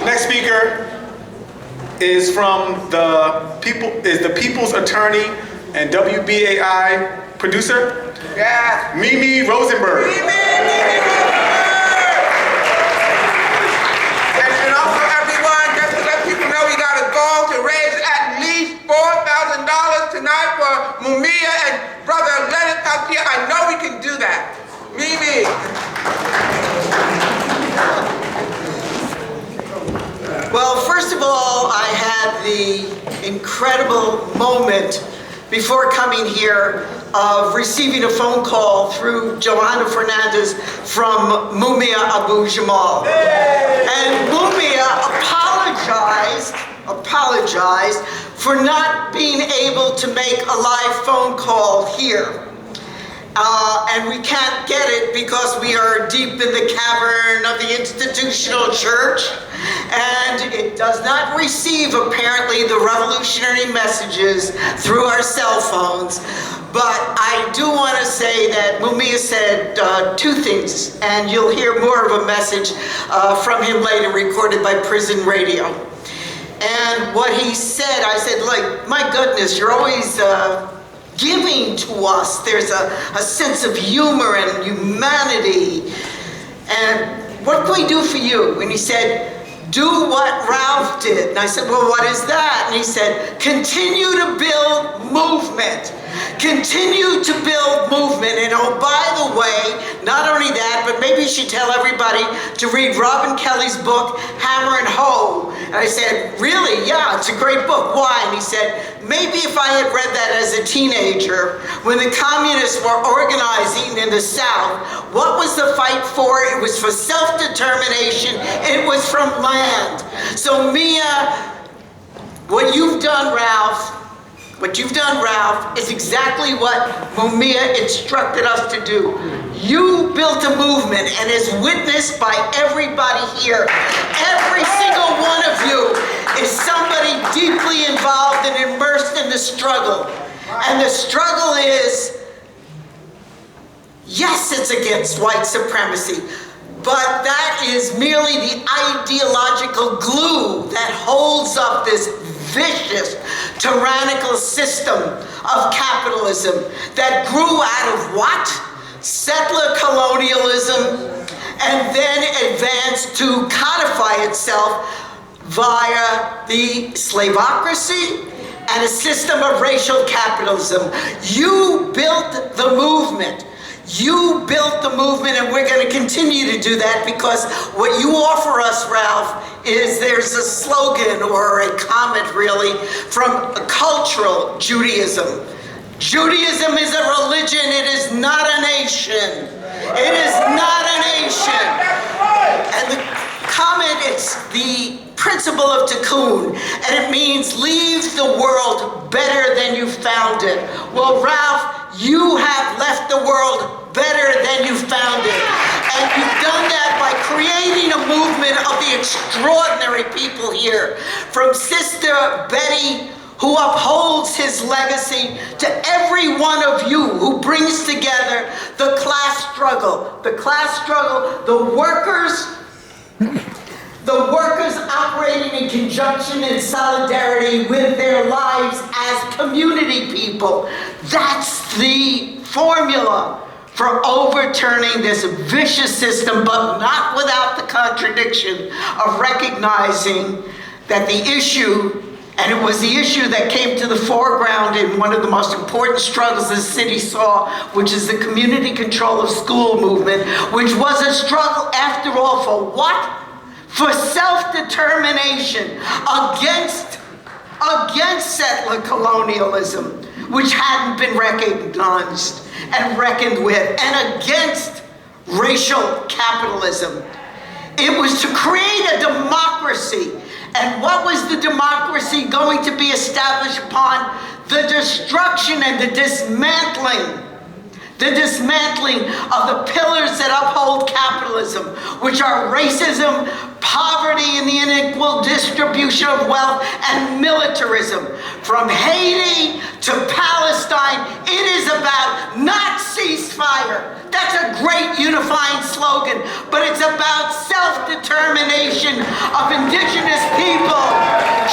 Next speaker is from the People's Attorney and WBAI producer, Yeah. Mimi Rosenberg. And also everyone, just to let people know, we got a goal to raise at least $4,000 tonight for Mumia and Brother Leonard Kalkia. I know we can do that. Mimi. Well, first of all, I had the incredible moment before coming here of receiving a phone call through Johanna Fernandez from Mumia Abu Jamal. And Mumia apologized for not being able to make a live phone call here. And we can't get it because we are deep in the cavern of the institutional church, and it does not receive, apparently, the revolutionary messages through our cell phones. But I do want to say that Mumia said two things, and you'll hear more of a message from him later, recorded by Prison Radio. And what he said, I said, like, my goodness, you're always giving to us. There's a sense of humor and humanity. And what can we do for you? And he said, do what Ralph did. And I said, well, what is that? And he said, continue to build movement. Continue to build movement. And oh, by the way, not only that, but maybe you should tell everybody to read Robin Kelly's book, Hammer and Hoe. And I said, really? Yeah, it's a great book. Why? And he said, maybe if I had read that as a teenager, when the communists were organizing in the South, what was the fight for? It was for self-determination. It was from land. So Mia, what you've done, Ralph, is exactly what Mumia instructed us to do. You built a movement, and is witnessed by everybody here. Every single one of you is somebody deeply involved and immersed in the struggle. And the struggle is, yes, it's against white supremacy, but that is merely the ideological glue that holds up this vicious, tyrannical system of capitalism that grew out of what? Settler colonialism, and then advanced to codify itself via the slavocracy and a system of racial capitalism. You built the movement. You built the movement, and we're going to continue to do that, because what you offer us, Ralph, is there's a slogan or a comment, really, from cultural Judaism. Judaism is a religion. It is not a nation. It is not a nation. And the comment, it's the principle of tikkun, and it means leave the world better than you found it. Well, Ralph, you have left the world better than you found it. And you've done that by creating a movement of the extraordinary people here. From Sister Betty, who upholds his legacy, to every one of you who brings together the class struggle. The class struggle, the workers operating in conjunction and solidarity with their lives as community people. That's the formula for overturning this vicious system, but not without the contradiction of recognizing that the issue, and it was the issue that came to the foreground in one of the most important struggles the city saw, which is the community control of school movement, which was a struggle, after all, for what? For self-determination against settler colonialism, which hadn't been recognized and reckoned with, and against racial capitalism. It was to create a democracy. And what was the democracy going to be established upon? The destruction and the dismantling of the pillars that uphold capitalism, which are racism, poverty, and the unequal distribution of wealth, and militarism. From Haiti to Palestine, it is about not ceasefire. That's a great unifying slogan, but it's about self-determination of indigenous people,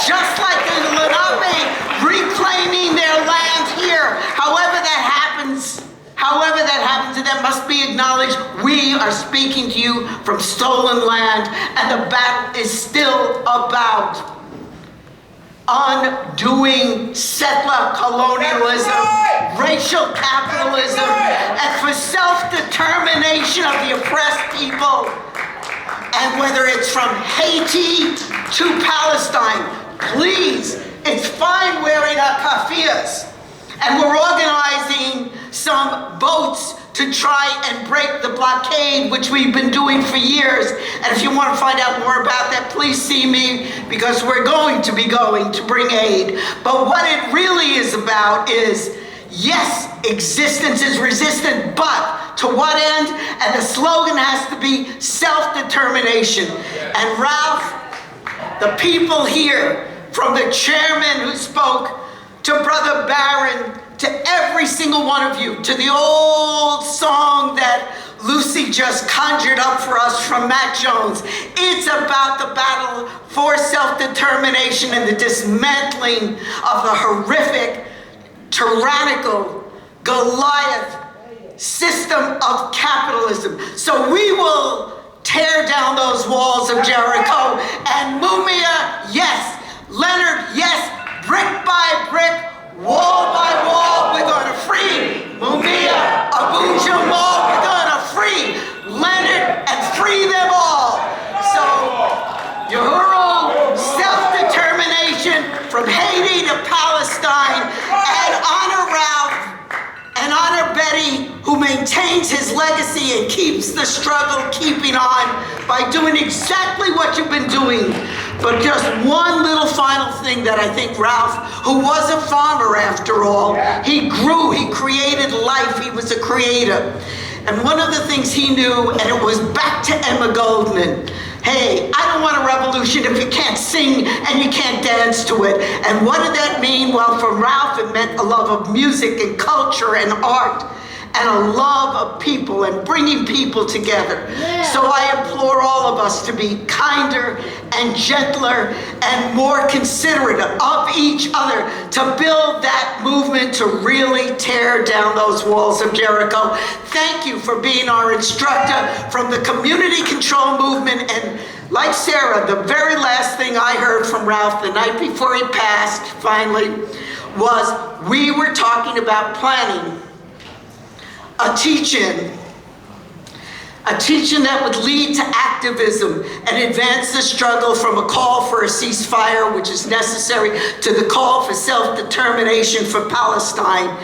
just like in Lenape, reclaiming their land here. However that happens to them must be acknowledged. We are speaking to you from stolen land, and the battle is still about undoing settler colonialism, racial capitalism, and for self-determination of the oppressed people. And whether it's from Haiti to Palestine, please, it's fine wearing our kafiyas. And we're organizing some boats to try and break the blockade, which we've been doing for years. And if you want to find out more about that, please see me, because we're going to be going to bring aid. But what it really is about is, yes, existence is resistant, but to what end? And the slogan has to be self-determination. And Ralph, the people here, from the chairman who spoke, to Brother Barron, to every single one of you, to the old song that Lucy just conjured up for us from Matt Jones. It's about the battle for self-determination and the dismantling of the horrific, tyrannical, Goliath system of capitalism. So we will tear down those walls of Jericho. And Mumia, yes. Leonard, yes. Brick by brick, wall by wall, we're going to free maintains his legacy and keeps the struggle keeping on by doing exactly what you've been doing. But just one little final thing that I think Ralph, who was a farmer after all, he grew, he created life, he was a creator. And one of the things he knew, and it was back to Emma Goldman, hey, I don't want a revolution if you can't sing and you can't dance to it. And what did that mean? Well, for Ralph, it meant a love of music and culture and art, and a love of people and bringing people together. So I implore all of us to be kinder and gentler and more considerate of each other, to build that movement to really tear down those walls of Jericho. Thank you for being our instructor from the community control movement. And like Sarah, the very last thing I heard from Ralph the night before he passed, finally, was we were talking about planning a teach-in that would lead to activism and advance the struggle from a call for a ceasefire, which is necessary, to the call for self-determination for Palestine.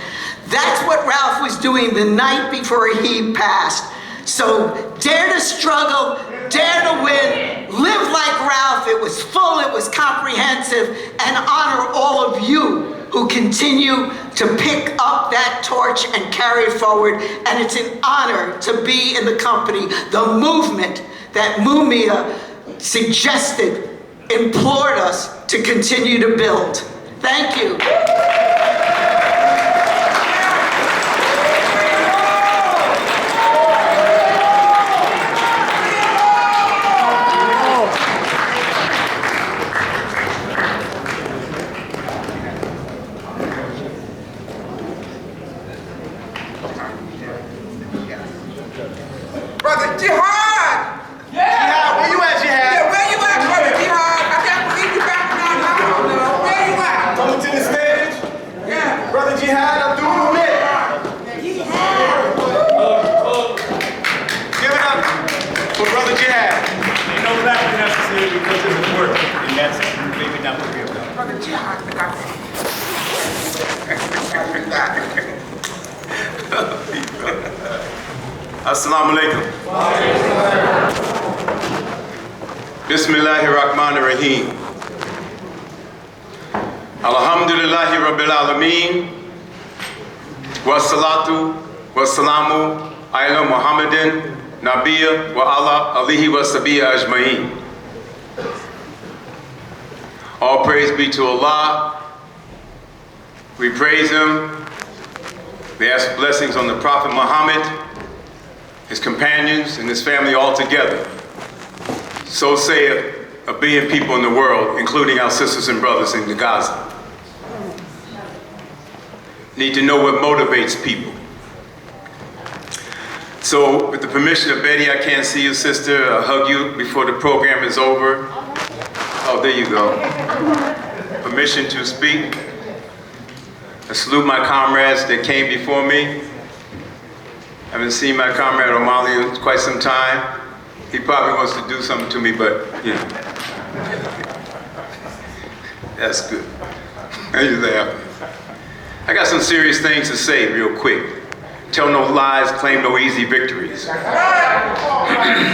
That's what Ralph was doing the night before he passed. So dare to struggle, dare to win, live like Ralph. It was full, it was comprehensive, and honor all of you who continue to pick up that torch and carry it forward. And it's an honor to be in the company, the movement that Mumia suggested, implored us to continue to build. Thank you. Brother Jihad! Jihad, where you at, Jihad? Yeah, where you at, Brother Jihad? I can't believe you back around now. Where you at? Coming to the stage. Yeah. Brother Jihad, Abdul Hamid. Give it up for Brother Jihad. Ain't no laughter necessary because it was work, and that's maybe not what we're about. Brother Jihad, I got Assalamu alaikum. Bismillahir Rahmanir Rahim. Alhamdulillahi Rabbil Alameen. Wa salatu wa salamu ala Muhammadin Nabiyya wa ala alihi wa sabiya ajma'in. All praise be to Allah. We praise Him. We ask blessings on the Prophet Muhammad, his companions, and his family all together. So saith a billion people in the world, including our sisters and brothers in Gaza. Need to know what motivates people. So, with the permission of Betty, I can't see you, sister. I'll hug you before the program is over. Oh, there you go. Permission to speak. I salute my comrades that came before me. I haven't seen my comrade O'Malley in quite some time. He probably wants to do something to me, but yeah. That's good. I usually happen. I got some serious things to say real quick. Tell no lies, claim no easy victories.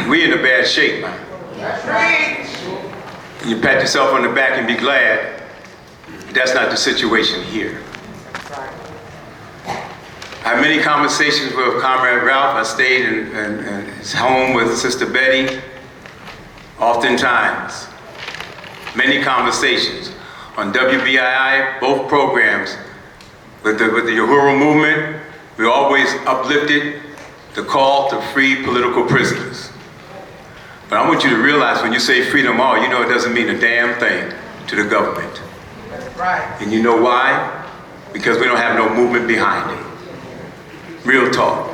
We in a bad shape, man. You pat yourself on the back and be glad. That's not the situation here. I had many conversations with Comrade Ralph. I stayed in his home with Sister Betty, oftentimes. Many conversations on WBII, both programs. With the Uhuru movement, we always uplifted the call to free political prisoners. But I want you to realize when you say freedom all, you know it doesn't mean a damn thing to the government. Right. And you know why? Because we don't have no movement behind it. Real talk.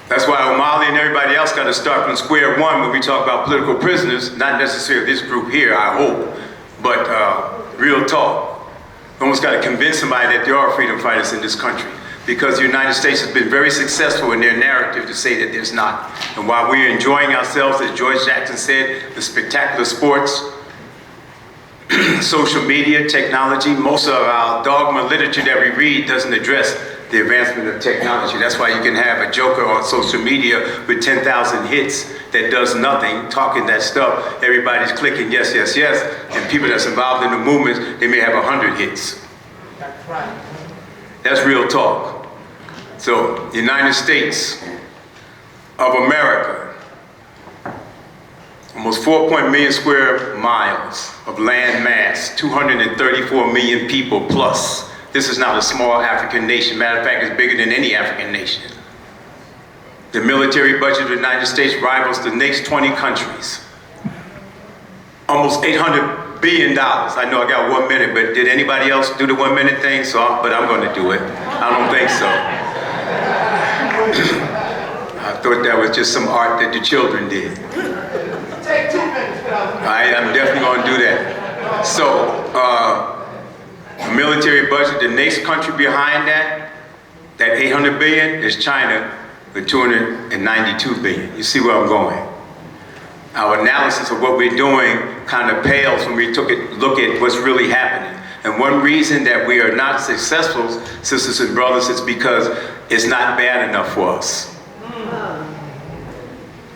That's why O'Malley and everybody else got to start from square one when we talk about political prisoners, not necessarily this group here, I hope, but real talk. We almost got to convince somebody that there are freedom fighters in this country, because the United States has been very successful in their narrative to say that there's not. And while we're enjoying ourselves, as George Jackson said, the spectacular sports, social media, technology, most of our dogma literature that we read doesn't address the advancement of technology. That's why you can have a joker on social media with 10,000 hits that does nothing, talking that stuff. Everybody's clicking yes, yes, yes. And people that's involved in the movements, they may have 100 hits. That's right. That's real talk. So, United States of America, almost 4 million square miles of land mass, 234 million people plus. This is not a small African nation. Matter of fact, it's bigger than any African nation. The military budget of the United States rivals the next 20 countries. Almost $800 billion. I know I got 1 minute, but did anybody else do the 1 minute thing? But I'm going to do it. I don't think so. I thought that was just some art that the children did. Take 2 minutes. I'm definitely going to do that. So, military budget, the next country behind that 800 billion is China with 292 billion. You see where I'm going? Our analysis of what we're doing kind of pales when we look at what's really happening. And one reason that we are not successful, sisters and brothers, is because it's not bad enough for us.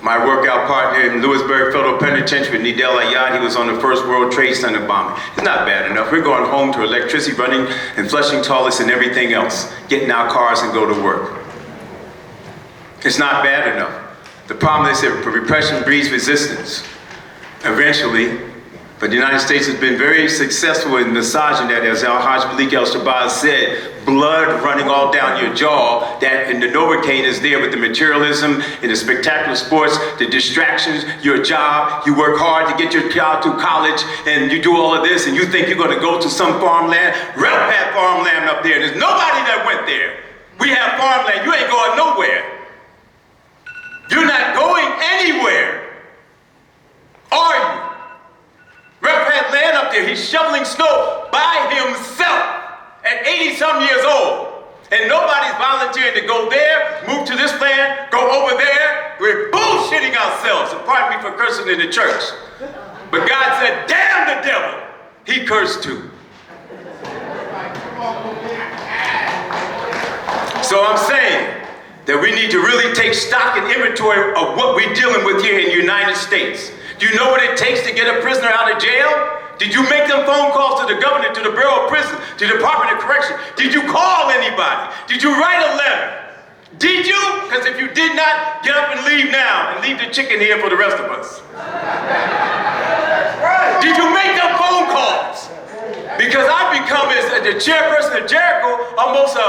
My workout partner in Lewisburg Federal Penitentiary, Nidel Ayad, he was on the first World Trade Center bombing. It's not bad enough. We're going home to electricity running and flushing toilets and everything else, getting our cars and go to work. It's not bad enough. The problem is that repression breeds resistance. Eventually, but the United States has been very successful in massaging that, as Al-Hajj Malik al-Shabazz said, blood running all down your jaw, that in the Novocaine is there with the materialism, in the spectacular sports, the distractions, your job, you work hard to get your child through college, and you do all of this, and you think you're gonna go to some farmland. Ralph had farmland up there, there's nobody that went there. We have farmland, you ain't going nowhere. You're not going anywhere, are you? Rep had land up there, he's shoveling snow by himself at 80-some years old. And nobody's volunteering to go there, move to this land, go over there. We're bullshitting ourselves, and pardon me for cursing in the church. But God said, damn the devil. He cursed too. So I'm saying that we need to really take stock and inventory of what we're dealing with here in the United States. Do you know what it takes to get a prisoner out of jail? Did you make them phone calls to the governor, to the Bureau of Prisons, to the Department of Correction? Did you call anybody? Did you write a letter? Did you? Because if you did not, get up and leave now and leave the chicken here for the rest of us. Did you make them phone calls? Because I've become, as the chairperson of Jericho, almost a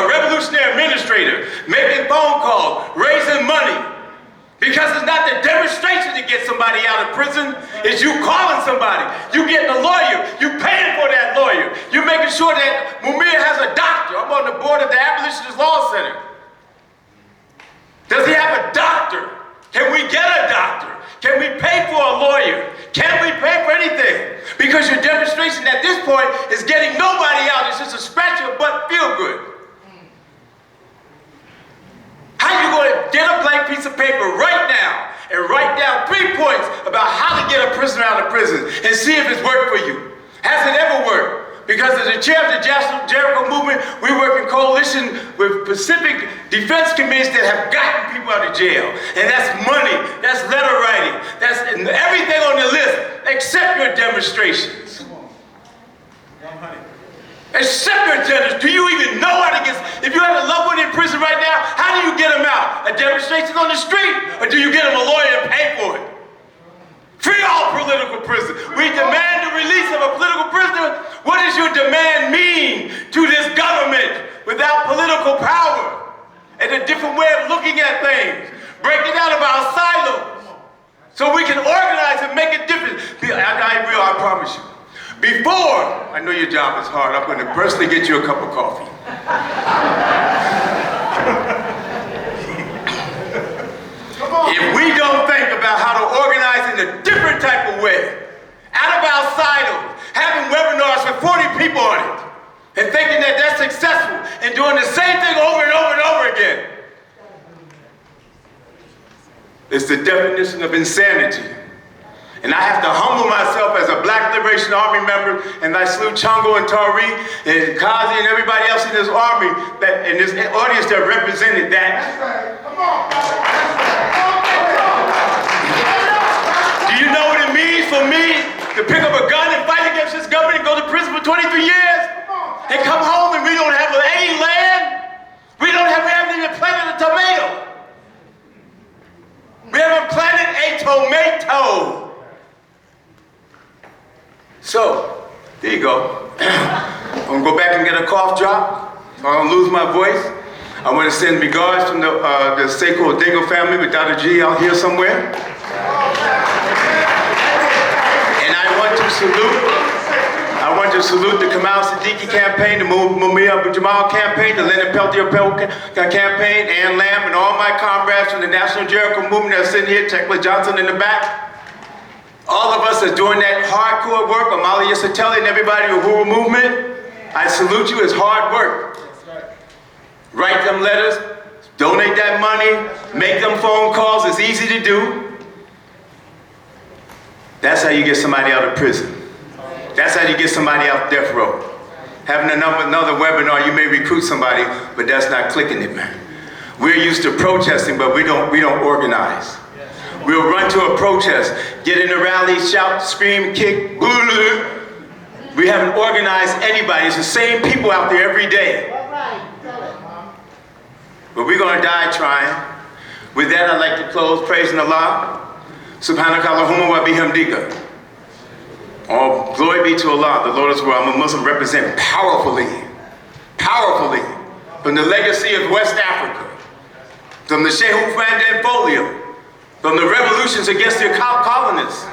revolutionary administrator, making phone calls, raising money. Because it's not the demonstration to get somebody out of prison, it's you calling somebody. You getting a lawyer, you paying for that lawyer. You're making sure that Mumia has a doctor. I'm on the board of the Abolitionist Law Center. Does he have a doctor? Can we get a doctor? Can we pay for a lawyer? Can we pay for anything? Because your demonstration at this point is getting nobody out. It's just a scratch your butt, feel good. How you going to get a blank piece of paper right now and write down 3 points about how to get a prisoner out of prison and see if it's worked for you? Has it ever worked? Because as the chair of the Jericho movement, we work in coalition with Pacific defense committees that have gotten people out of jail. And that's money, that's letter writing, that's everything on the list except your demonstrations. Except your demonstrations. Do you even know how to get, if you have a loved one in prison right now, how do you get them out? A demonstration on the street? Or do you get them a lawyer and pay for it? Free all political prisoners. We demand the release of a political prisoner. What does your demand mean to this government without political power and a different way of looking at things? Break it out of our silos so we can organize and make a difference. I promise you. Before, I know your job is hard, I'm going to personally get you a cup of coffee. If we don't think about how to organize in a different type of way, out of our silos, having webinars with 40 people on it, and thinking that that's successful, and doing the same thing over and over and over again, it's the definition of insanity. And I have to humble myself as a Black Liberation Army member, and I salute Chongo and Tariq and Kazi and everybody else in this army, that in this audience that represented that. That's right. Come on, brother. Do you know what it means for me to pick up a gun and fight against this government and go to prison for 23 years? And come home and we don't have any land? We haven't even planted a tomato. We haven't planted a tomato. So, there you go. I'm gonna go back and get a cough drop. I'm gonna lose my voice. I want to send regards from the Seiko Dingo family with Dr. G out here somewhere. And I want to salute the Kamal Siddiqui campaign, the Mumia Jamal campaign, the Leonard Peltier campaign, Ann Lamb, and all my comrades from the National Jericho movement that are sitting here, Tekla Johnson in the back. All of us are doing that hardcore work, Amalia Satelli and everybody in the Uhuru movement. I salute you, it's hard work. Write them letters, donate that money, make them phone calls, it's easy to do. That's how you get somebody out of prison. That's how you get somebody off death row. Having another webinar, you may recruit somebody, but that's not clicking it, man. We're used to protesting, but we don't organize. We'll run to a protest, get in a rally, shout, scream, kick, boo. We haven't organized anybody. It's the same people out there every day. But we're gonna die trying. With that, I'd like to close praising Allah. Subhanaka Allahumma wa bihamdika. All glory be to Allah, the Lord of the world. I'm a Muslim, represent powerfully, from the legacy of West Africa, from the Shehu Fandem Folio, from the revolutions against the colonists.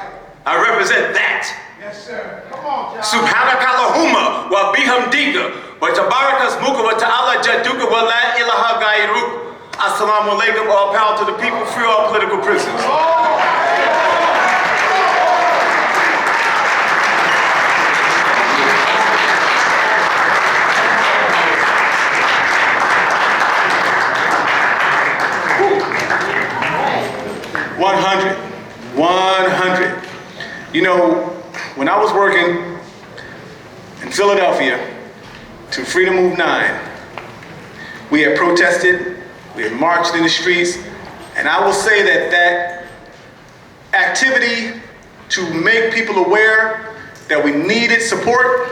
I represent that. Yes, sir. Come on, John. Subhanaka Allahumma wa bihamdika wa tabaraka ismuka wa ta'ala jadduka wa la ilaha ghayruka. Assalamu alaikum, all power to the people, free all political prisoners. You know, when I was working in Philadelphia to Freedom Move 9, we had protested, we had marched in the streets, and I will say that that activity to make people aware that we needed support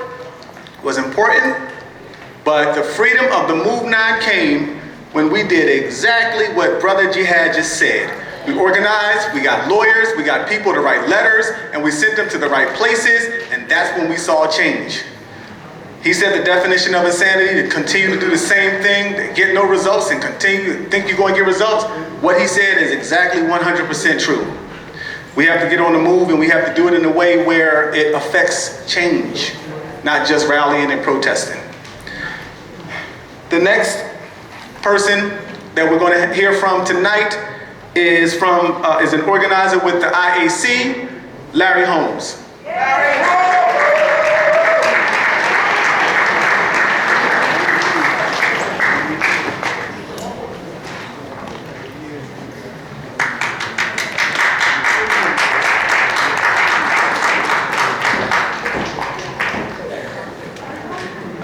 was important, but the freedom of the Move 9 came when we did exactly what Brother Jihad just said. We organized, we got lawyers, we got people to write letters, and we sent them to the right places, and that's when we saw a change. He said the definition of insanity, to continue to do the same thing, to get no results, and continue to think you're going to get results. What he said is exactly 100% true. We have to get on the move, and we have to do it in a way where it affects change, not just rallying and protesting. The next person that we're going to hear from tonight is an organizer with the IAC, Larry Holmes. Larry Holmes!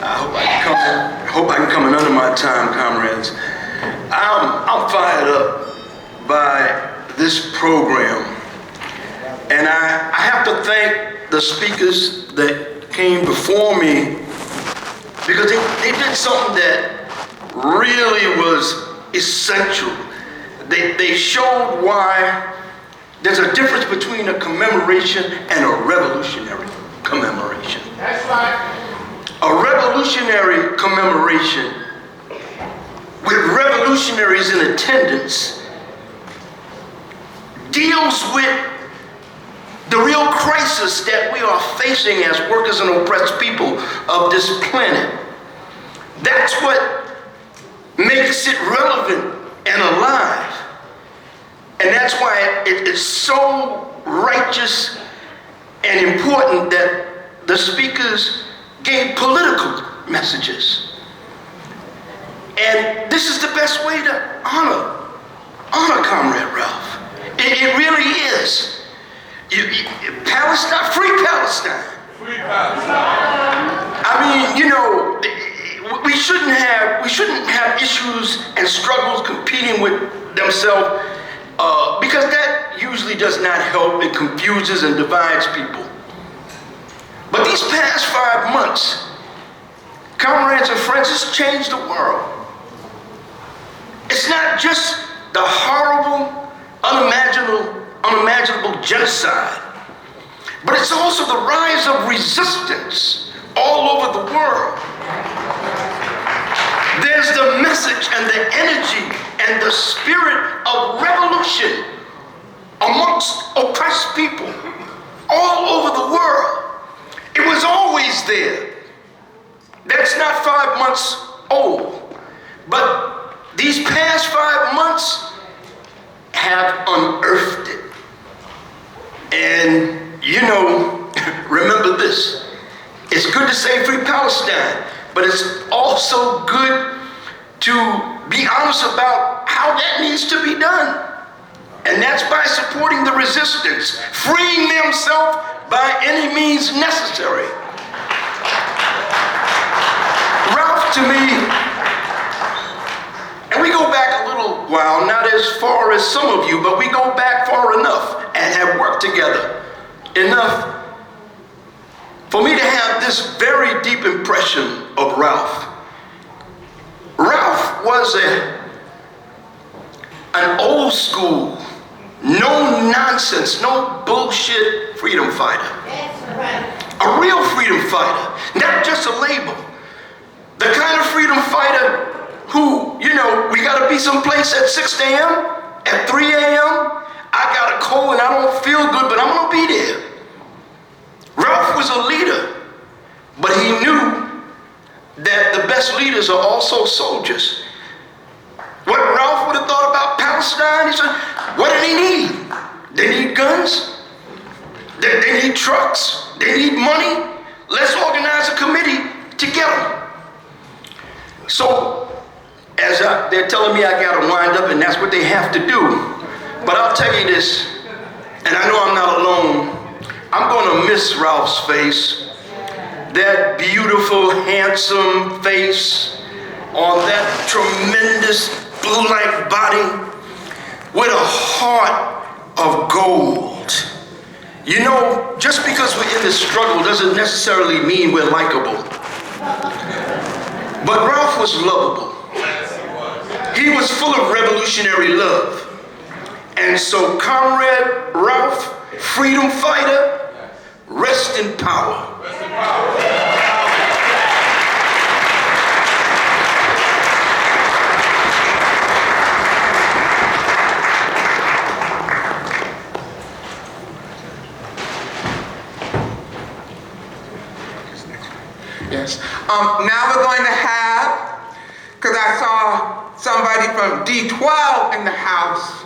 I hope I can come in under my time, comrades. I'm fired up by this program, and I have to thank the speakers that came before me, because they did something that really was essential. They showed why there's a difference between a commemoration and a revolutionary commemoration. That's right. A revolutionary commemoration with revolutionaries in attendance deals with the real crisis that we are facing as workers and oppressed people of this planet. That's what makes it relevant and alive. And that's why it is so righteous and important that the speakers gave political messages. And this is the best way to honor Comrade Ralph. It really is. Palestine, free Palestine. Free Palestine. I mean, you know, we shouldn't have issues and struggles competing with themselves because that usually does not help. It confuses and divides people. But these past 5 months, comrades and friends, it's changed the world. It's not just the horrible, unimaginable genocide, but it's also the rise of resistance all over the world. There's the message and the energy and the spirit of revolution amongst oppressed people all over the world. It was always there. That's not 5 months old. But these past 5 months have unearthed it. And you know, remember this. It's good to say free Palestine, but it's also good to be honest about how that needs to be done. And that's by supporting the resistance, freeing themselves by any means necessary. Ralph, to me, and we go back a little while, not as far as some of you, but we go back far enough and have worked together enough for me to have this very deep impression of Ralph. Ralph was an old school, no nonsense, no bullshit freedom fighter. A real freedom fighter, not just a label. The kind of freedom fighter who, you know, we gotta be someplace at 6 a.m., at 3 a.m., I got a cold and I don't feel good, but I'm gonna be there. Ralph was a leader, but he knew that the best leaders are also soldiers. What Ralph would have thought about Palestine, he said, what do they need? They need guns? They need trucks? They need money? Let's organize a committee to get them. So, as they're telling me I gotta wind up, and that's what they have to do. But I'll tell you this, and I know I'm not alone, I'm gonna miss Ralph's face, that beautiful, handsome face on that tremendous blue-like body with a heart of gold. You know, just because we're in this struggle doesn't necessarily mean we're likable. But Ralph was lovable. He was full of revolutionary love. And so, Comrade Ralph, freedom fighter, rest in power. Rest in power. Yes. Now we're going to have, because I saw somebody from D12 in the house.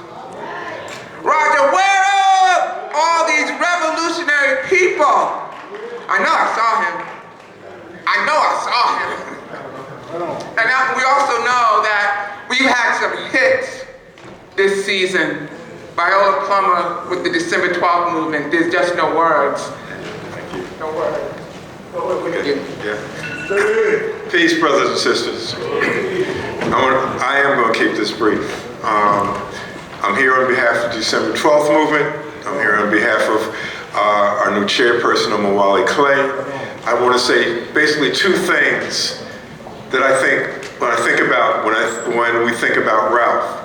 Roger, where are all these revolutionary people? I know I saw him. And now we also know that we've had some hits this season. Viola Plummer with the December 12th movement, there's just no words. Thank you. No words. Yeah. Peace, brothers and sisters. I am going to keep this brief. I'm here on behalf of the December 12th movement. I'm here on behalf of our new chairperson, Omawale Clay. I want to say basically two things that I think when we think about Ralph.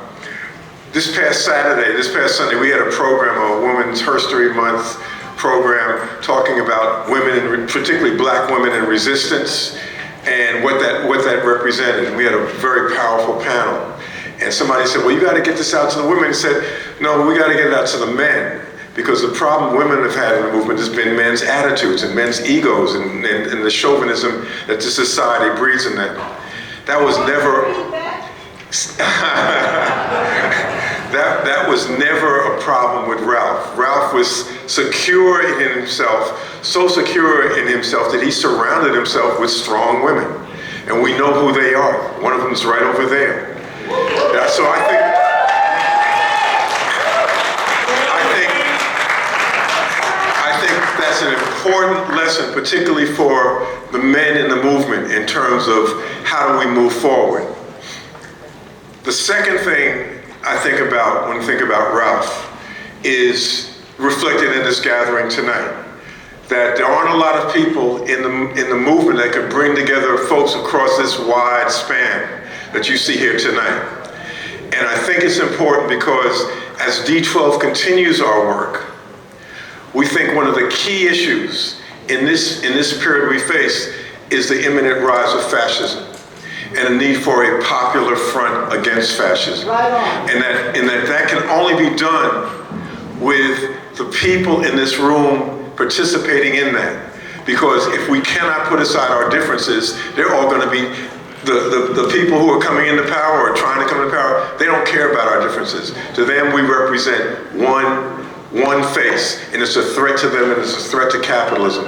This past Sunday, we had a program, a Women's History Month program, talking about women, particularly black women in resistance, and what that represented. And we had a very powerful panel. And somebody said, well, you got to get this out to the women. And said, no, we got to get it out to the men, because the problem women have had in the movement has been men's attitudes and men's egos and the chauvinism that this society breeds in them. That was never that was never a problem with Ralph. Ralph was secure in himself, so secure in himself that he surrounded himself with strong women. And we know who they are. One of them is right over there. So I think that's an important lesson, particularly for the men in the movement in terms of how do we move forward. The second thing I think about when I think about Ralph is reflected in this gathering tonight. That there aren't a lot of people in the movement that could bring together folks across this wide span that you see here tonight. And I think it's important because as D12 continues our work, we think one of the key issues in this period we face is the imminent rise of fascism and a need for a popular front against fascism. And that can only be done with the people in this room participating in that. Because if we cannot put aside our differences, they're all going to be, the people who are coming into power or trying to come into power, they don't care about our differences. To them, we represent one face, and it's a threat to them and it's a threat to capitalism.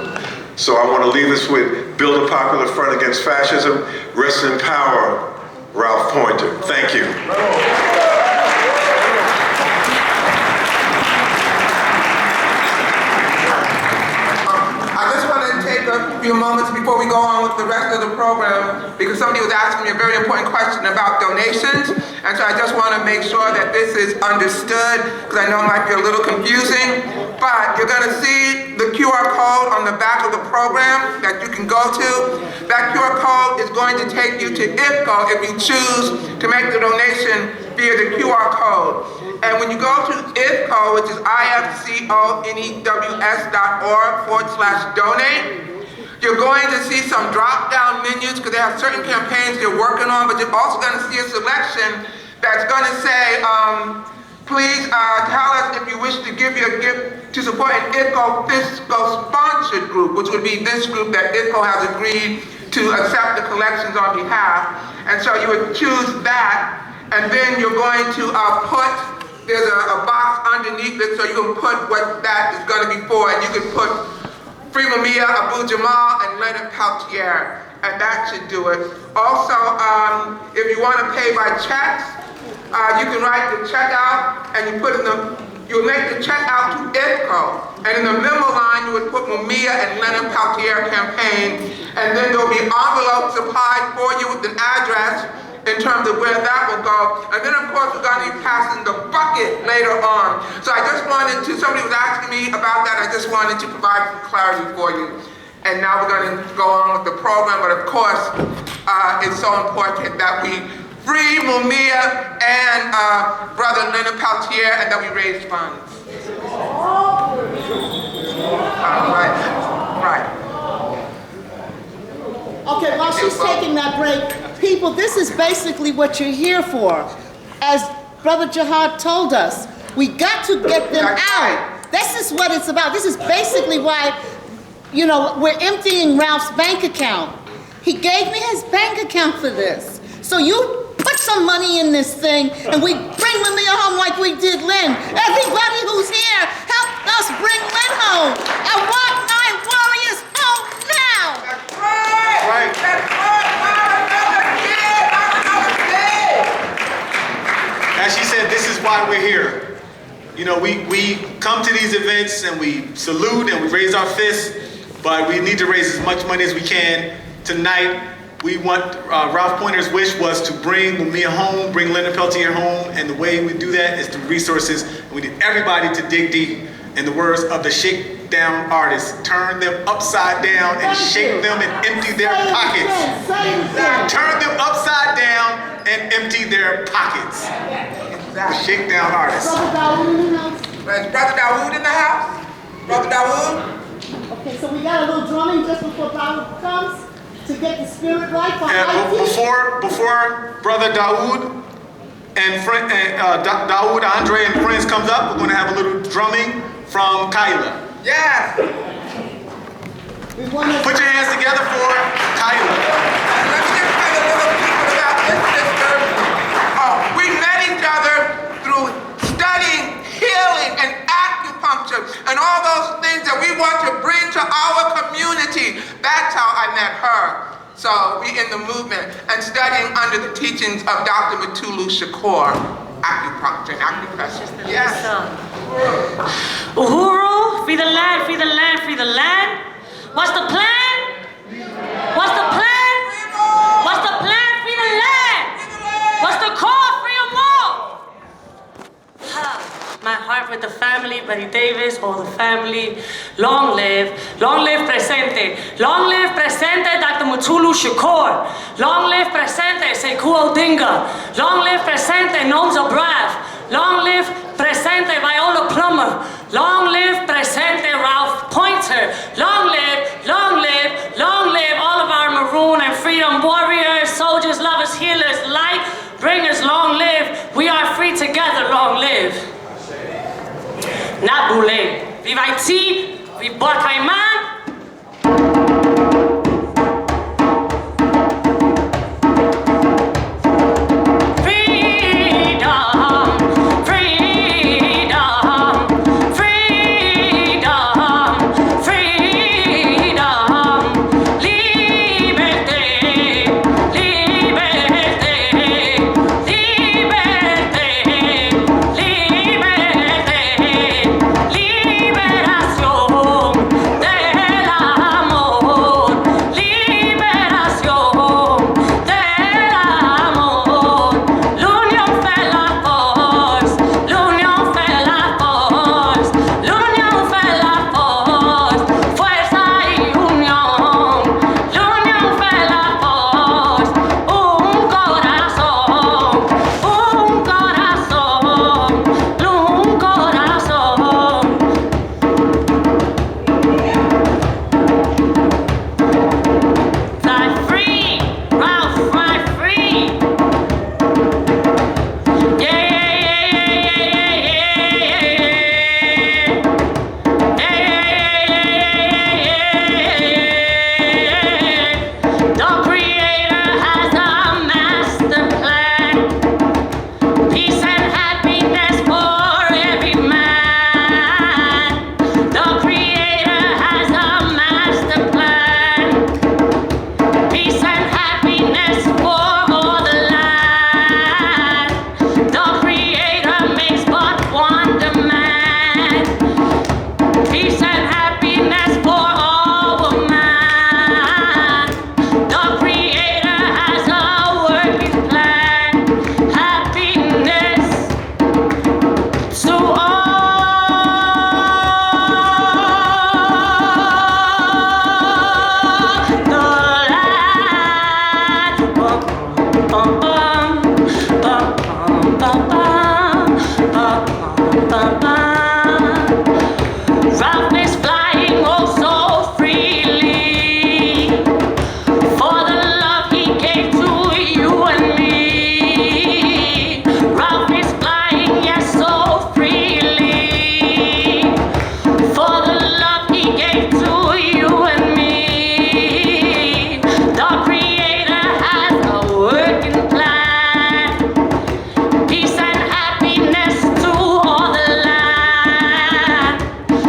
So I want to leave us with build a popular front against fascism, rest in power, Ralph Poynter. Thank you. A few moments before we go on with the rest of the program, because somebody was asking me a very important question about donations, and so I just want to make sure that this is understood, because I know it might be a little confusing, but you're going to see the QR code on the back of the program that you can go to. That QR code is going to take you to IFCO if you choose to make the donation via the QR code. And when you go to IFCO, which is ifconews.org/donate, you're going to see some drop-down menus because they have certain campaigns they're working on, but you're also going to see a selection that's going to say, please tell us if you wish to give your gift to support an IFCO fiscal sponsored group, which would be this group that IFCO has agreed to accept the collections on behalf. And so you would choose that, and then you're going to there's a box underneath it, so you can put what that is going to be for, and you can put Free Mumia Abu-Jamal and Leonard Peltier, and that should do it. Also, if you want to pay by checks, you can write the check out, and you'll make the check out to IFCO, and in the memo line you would put Mumia and Leonard Peltier campaign, and then there'll be envelopes supplied for you with an address in terms of where that will go. And then of course we're going to be passing the bucket later on. So I just wanted to, somebody was asking me about that, I just wanted to provide some clarity for you. And now we're going to go on with the program, but of course it's so important that we free Mumia and Brother Leonard Peltier and that we raise funds. Right. Okay, while she's taking that break, people, this is basically what you're here for. As Brother Jihad told us, we got to get them out. This is what it's about. This is basically why, we're emptying Ralph's bank account. He gave me his bank account for this. So you put some money in this thing, and we bring Mumia home like we did Lynn. Everybody who's here, help us bring Lynn home. I want my warriors home now. That's right. That's right. As she said, this is why we're here. We come to these events and we salute and we raise our fists, but we need to raise as much money as we can. Tonight, we want, Ralph Poynter's wish was to bring Mumia home, bring Leonard Peltier home, and the way we do that is through resources. We need everybody to dig deep. In the words of the shakedown artist, turn them upside down and shake them and empty their pockets. Turn them upside down and empty their pockets. The shakedown artist. Brother Dawood in the house? Brother Dawood? Okay, so we got a little drumming just before Dawood comes to get the spirit right for before Brother Dawood and Dawood, Andre, and friends comes up, we're going to have a little drumming from Kyla. Yes! Put your hands together for Kyla. Let me just tell you a little people about this sister. We met each other through studying healing and acupuncture and all those things that we want to bring to our community. That's how I met her. So we in the movement and studying under the teachings of Dr. Matulu Shakur. acupuncture and acupressure. Yes. Uhuru, free the land, free the land, free the land. What's the plan? What's the plan? What's the plan? Free the land. What's the call? Free them all. My heart with the family, Betty Davis, all the family. Long live presente. Long live presente, Dr. Mutulu Shakur. Long live presente, Sekou Odinga. Long live presente, Nomza Brav. Long live presente, Viola Plummer. Long live presente, Ralph Poynter. Long live, long live, long live all of our maroon and freedom warriors, soldiers, lovers, healers, light bringers. Long live. We are free together. Long live. Nabule. Viva Haiti. Viva Cayman.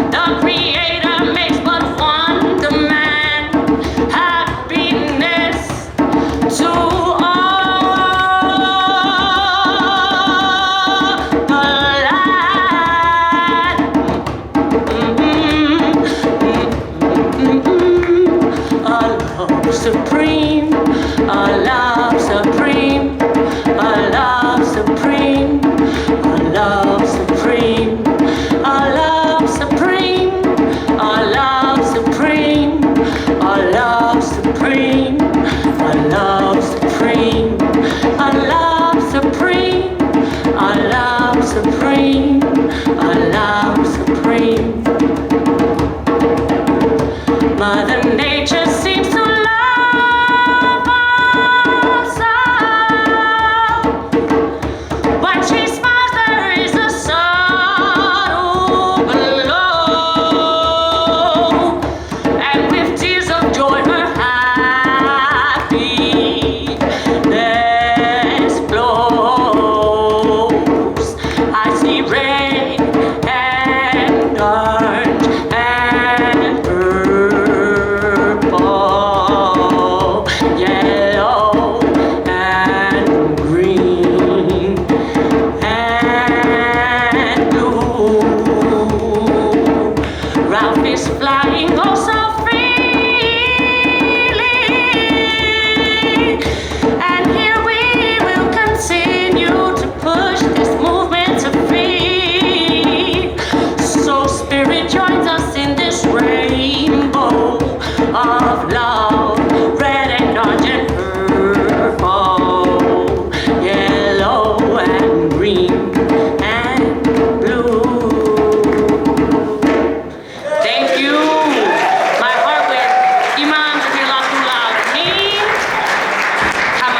The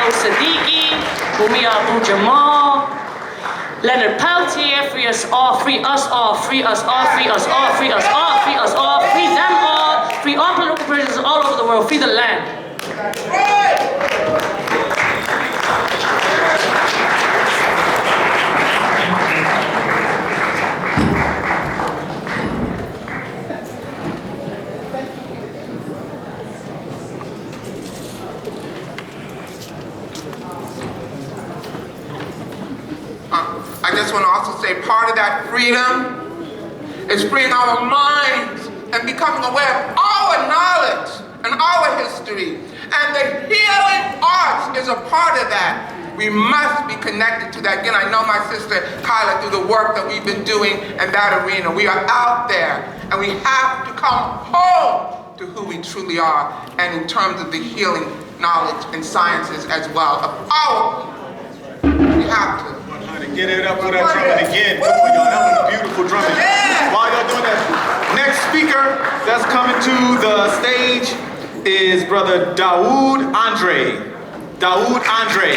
Abu Siddiqui, Bumia Abu Jamal, Leonard Peltier, free us all, free us all, free us all, free us all, free us all, free us all, free them all, free all political prisoners all over the world, free the land. I just want to also say part of that freedom is freeing our minds and becoming aware of our knowledge and our history. And the healing arts is a part of that. We must be connected to that. Again, I know my sister Kyla through the work that we've been doing in that arena. We are out there and we have to come home to who we truly are, and in terms of the healing knowledge and sciences as well of our people. We have to. Get it up for that drumming again. Come on, y'all. That was beautiful drumming. Yeah. While y'all doing that, next speaker that's coming to the stage is Brother Dawood Andre. Dawood Andre.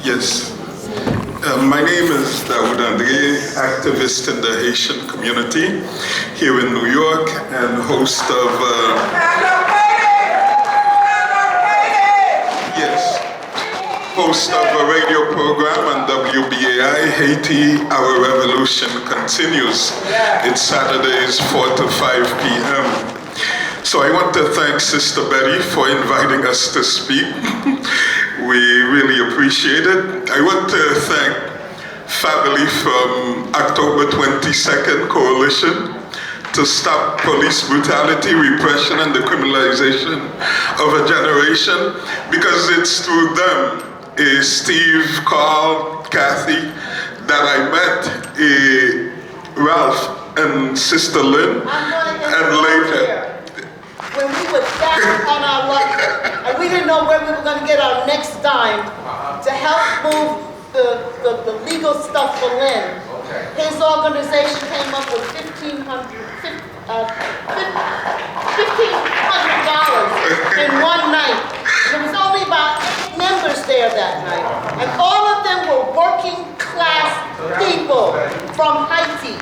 Yes. My name is Dawood Andre, activist in the Haitian community here in New York and host of host of a radio program on WBAI, Haiti, Our Revolution Continues. It's Saturdays 4 to 5 p.m. So I want to thank Sister Betty for inviting us to speak. We really appreciate it. I want to thank family from October 22nd Coalition to Stop Police Brutality, Repression, and the Criminalization of a Generation, because it's through them, Steve, Carl, Kathy, that I met Ralph and Sister Lynn, and later. When we were down on our luck, and we didn't know where we were going to get our next dime to help move the legal stuff for Lynn, his organization came up with $1,500 in one night. There was only about 8 members there that night, and all of them were working class people from Haiti,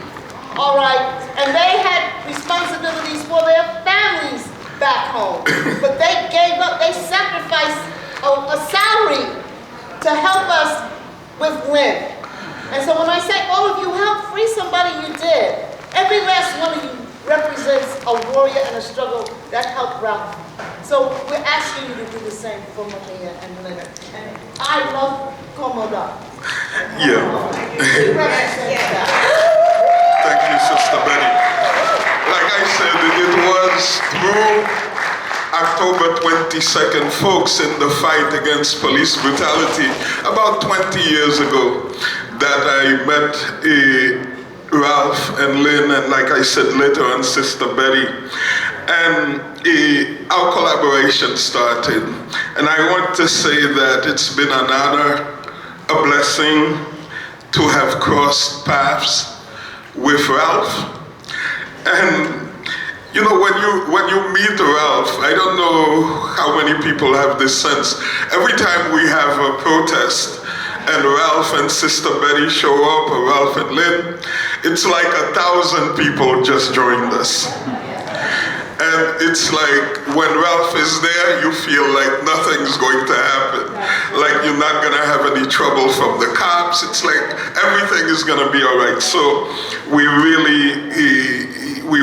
all right? And they had responsibilities for their families back home, but they gave up, they sacrificed a salary to help us with Lynn. And so when I say all of you helped free somebody, you did. Every last one of you represents a warrior and a struggle that helped Ralph. So we're asking you to do the same for Maria and Leonard. And I love Komoda. Yeah. Thank you, Sister Betty. Like I said, it was through October 22nd folks in the fight against police brutality about 20 years ago that I met Ralph and Lynn, and like I said later on, Sister Betty. And our collaboration started. And I want to say that it's been an honor, a blessing to have crossed paths with Ralph. And you know, when you meet Ralph, I don't know how many people have this sense. Every time we have a protest and Ralph and Sister Betty show up, or Ralph and Lynn, it's like 1,000 people just joined us. And it's like when Ralph is there, you feel like nothing's going to happen. Like you're not gonna have any trouble from the cops. It's like everything is gonna be all right. So we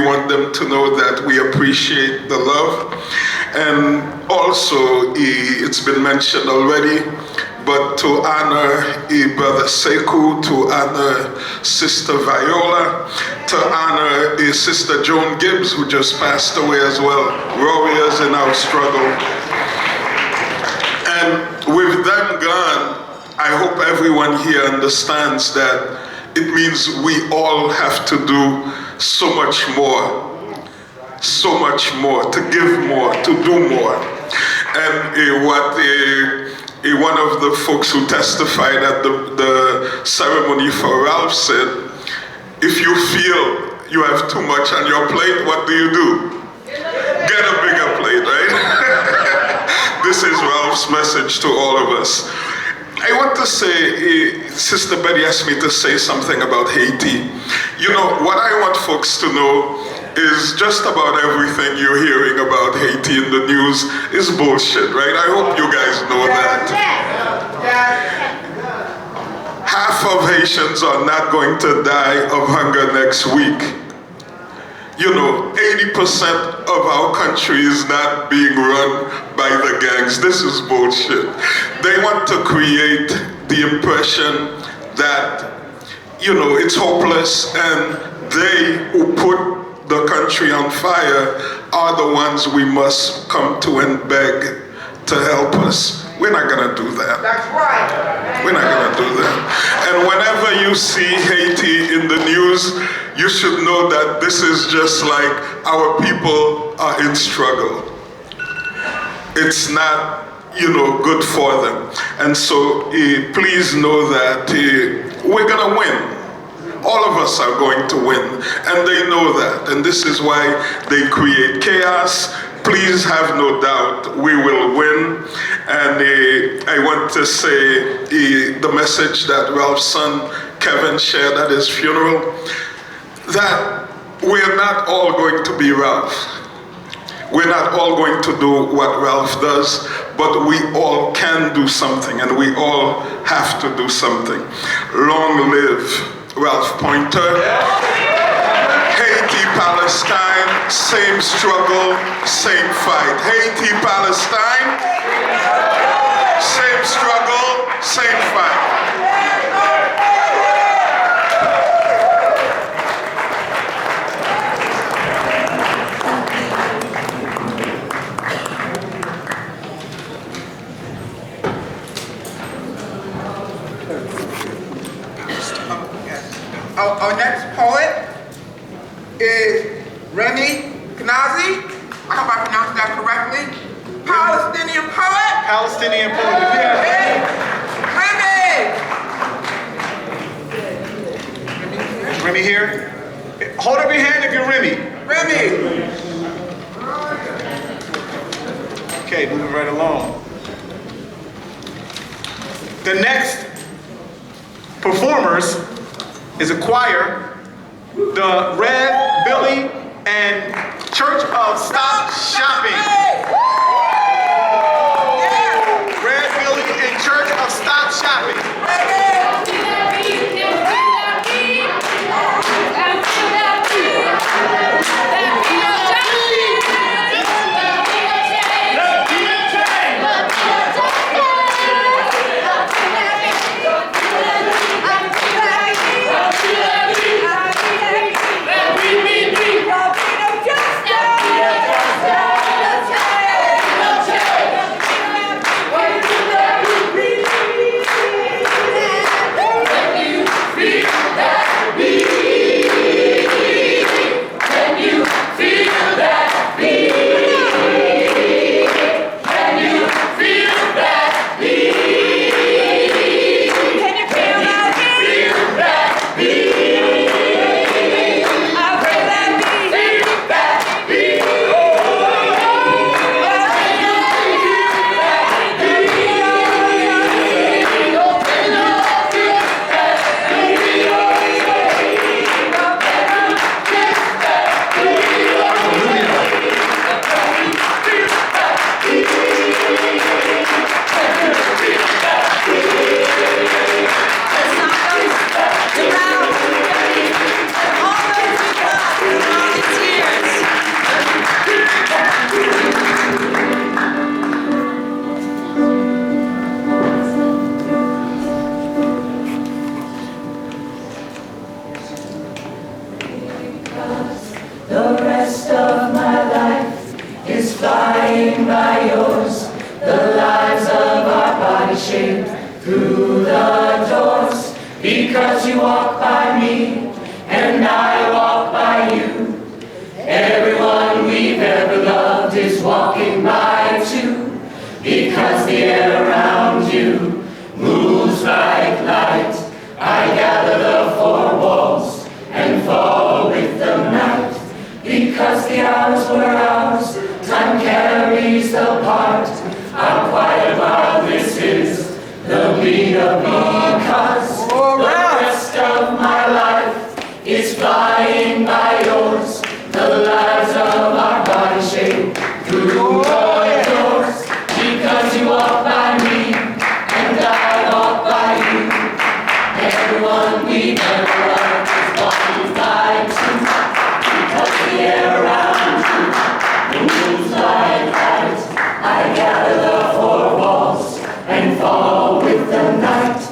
want them to know that we appreciate the love. And also, it's been mentioned already, but to honor Brother Sekou, to honor Sister Viola, to honor Sister Joan Gibbs, who just passed away as well, warriors in our struggle. And with them gone, I hope everyone here understands that it means we all have to do so much more, to give more, to do more. And one of the folks who testified at the ceremony for Ralph said, if you feel you have too much on your plate, what do? Get a bigger plate, right? This is Ralph's message to all of us. I want to say, Sister Betty asked me to say something about Haiti. You know, what I want folks to know is just about everything you're hearing about Haiti in the news is bullshit, right? I hope you guys know that. Half of Haitians are not going to die of hunger next week. You know, 80% of our country is not being run by the gangs. This is bullshit. They want to create the impression that, you know, it's hopeless, and they who put the country on fire are the ones we must come to and beg to help us. We're not gonna do that. That's right. We're not gonna do that. And whenever you see Haiti in the news, you should know that this is just like our people are in struggle. It's not, you know, good for them. And so please know that we're gonna win. All of us are going to win, and they know that. And this is why they create chaos. Please have no doubt we will win. And I want to say the message that Ralph's son Kevin shared at his funeral, that we're not all going to be Ralph. We're not all going to do what Ralph does, but we all can do something, and we all have to do something. Long live Ralph Poynter. Haiti, Palestine, same struggle, same fight. Haiti, Palestine, same struggle, same fight. Our next poet is Remy Knazi. I hope I pronounced that correctly. Palestinian poet. Palestinian poet. Remy. Remy here? Hold up your hand if you're Remy. Remy. Okay, moving right along. The next performers is a choir, the Red Billy and Church of Stop Shopping. Red Billy and Church of Stop Shopping. Because you walk by me, and I walk by you. Everyone we've ever loved is walking by too. Because the air around you moves like light. I gather the four walls and fall with the beat of because the rest of my life is flying by yours. The lives of our body shape through your doors. Because you walk by me and I walk by you. Everyone we've ever loved is walking by too. Because the air around you moves like light. I gather the four walls and fall with the night.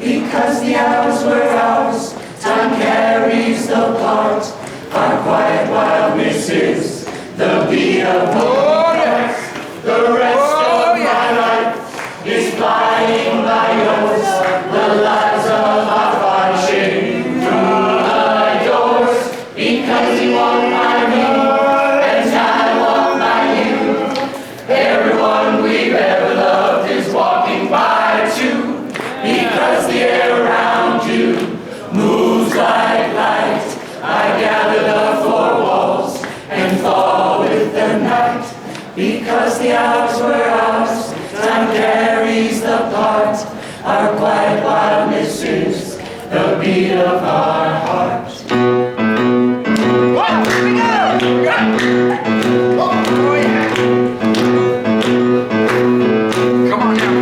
Because the hours were ours, time carries the part. Our quiet wildness is the beat of yours. The rest of my life is flying by yours. The lives of our body shake through the doors. Because you walk by me and I walk by you. Everyone we've ever loved is walking by too. Because the air around you moves like light. I gather the four walls and fall with the night. Because the hours were ours, time carries the part. Our quiet wildness is the beat of our heart. Here we go! Oh, yeah. Come on now.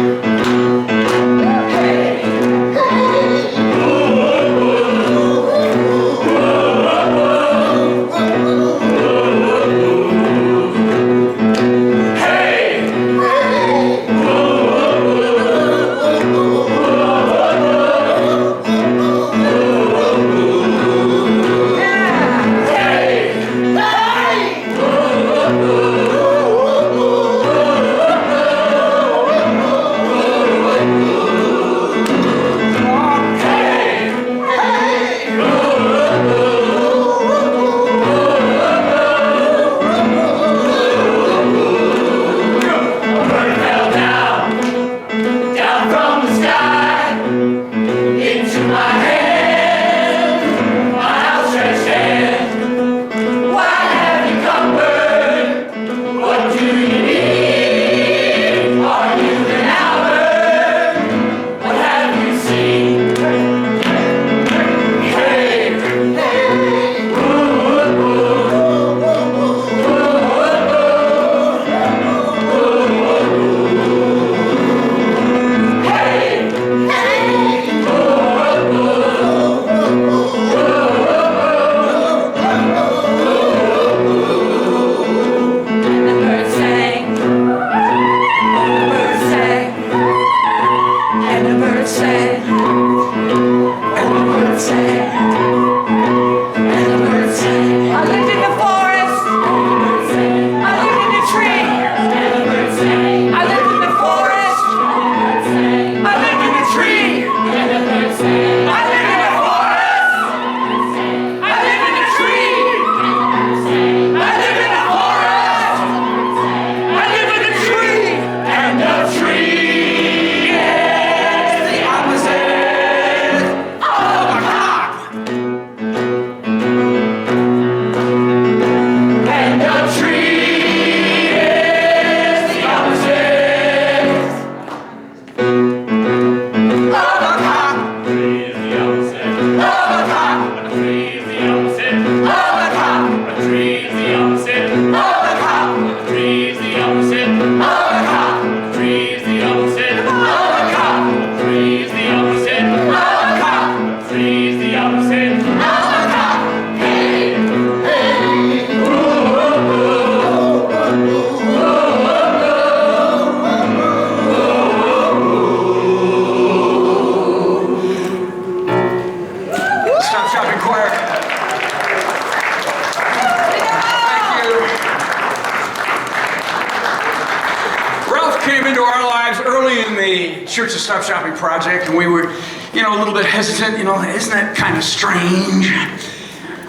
Church of Stop Shopping project, and we were, a little bit hesitant, isn't that kind of strange?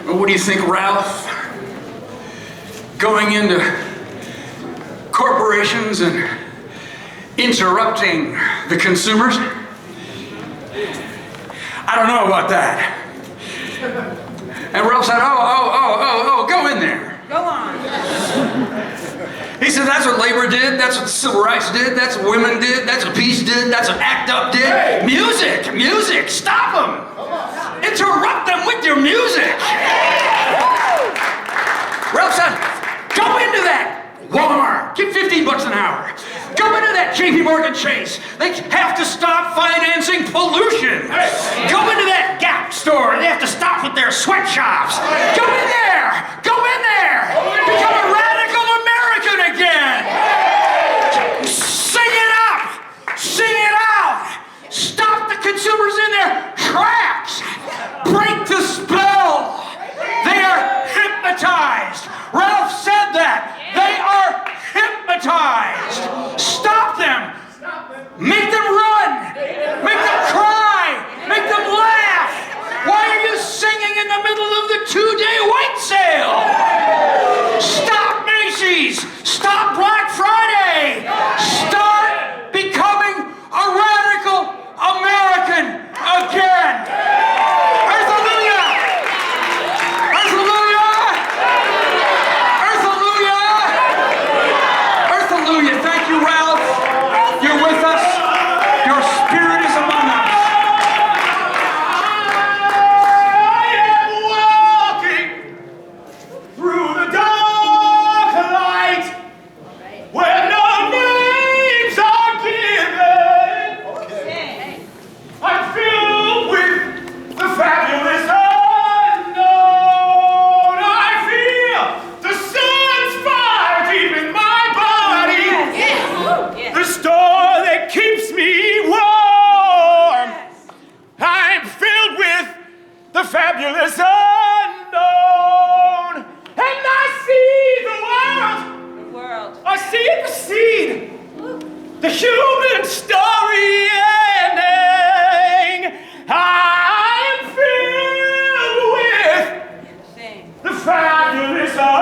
What do you think, Ralph? Going into corporations and interrupting the consumers? I don't know about that. And Ralph said, oh, go in there. Go on. He said, said, that's what labor did, that's what civil rights did, that's what women did, that's what peace did, that's what ACT UP did. Hey. Music, stop them. Interrupt them with your music. Ralph said, go into that Walmart, get $15 an hour. Go into that JP Morgan Chase. They have to stop financing pollution. Go into that Gap store. They have to stop with their sweatshops. Go in there. Go in there. Become a radical American again. Sing it up. Sing it out. Stop the consumers in their tracks. Break the spell. They are hypnotized. Ralph said that. They are hypnotized. Stop them. Make them run. Make them cry. Make them laugh. Why are you singing in the middle of the 2-day white sale? Stop Macy's. Stop Black Friday. Start becoming a radical American again. Hallelujah. Hallelujah. Thank you, Ralph. You're with us. Your spirit is among us. I am walking through the dark light where no names are given. I'm filled with the fabulous unknown. I feel the sun's fire deep in my body. The store that keeps me warm. I'm filled with the fabulous unknown. And I see the world. I see it proceed. The human story ending. I am filled with the fabulous unknown.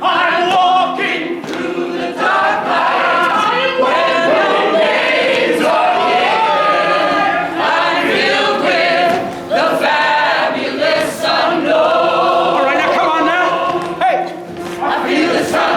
I'm walking through the dark light where no names are given. I'm filled with the fabulous unknown. All right, now come on now. Hey. I feel the sun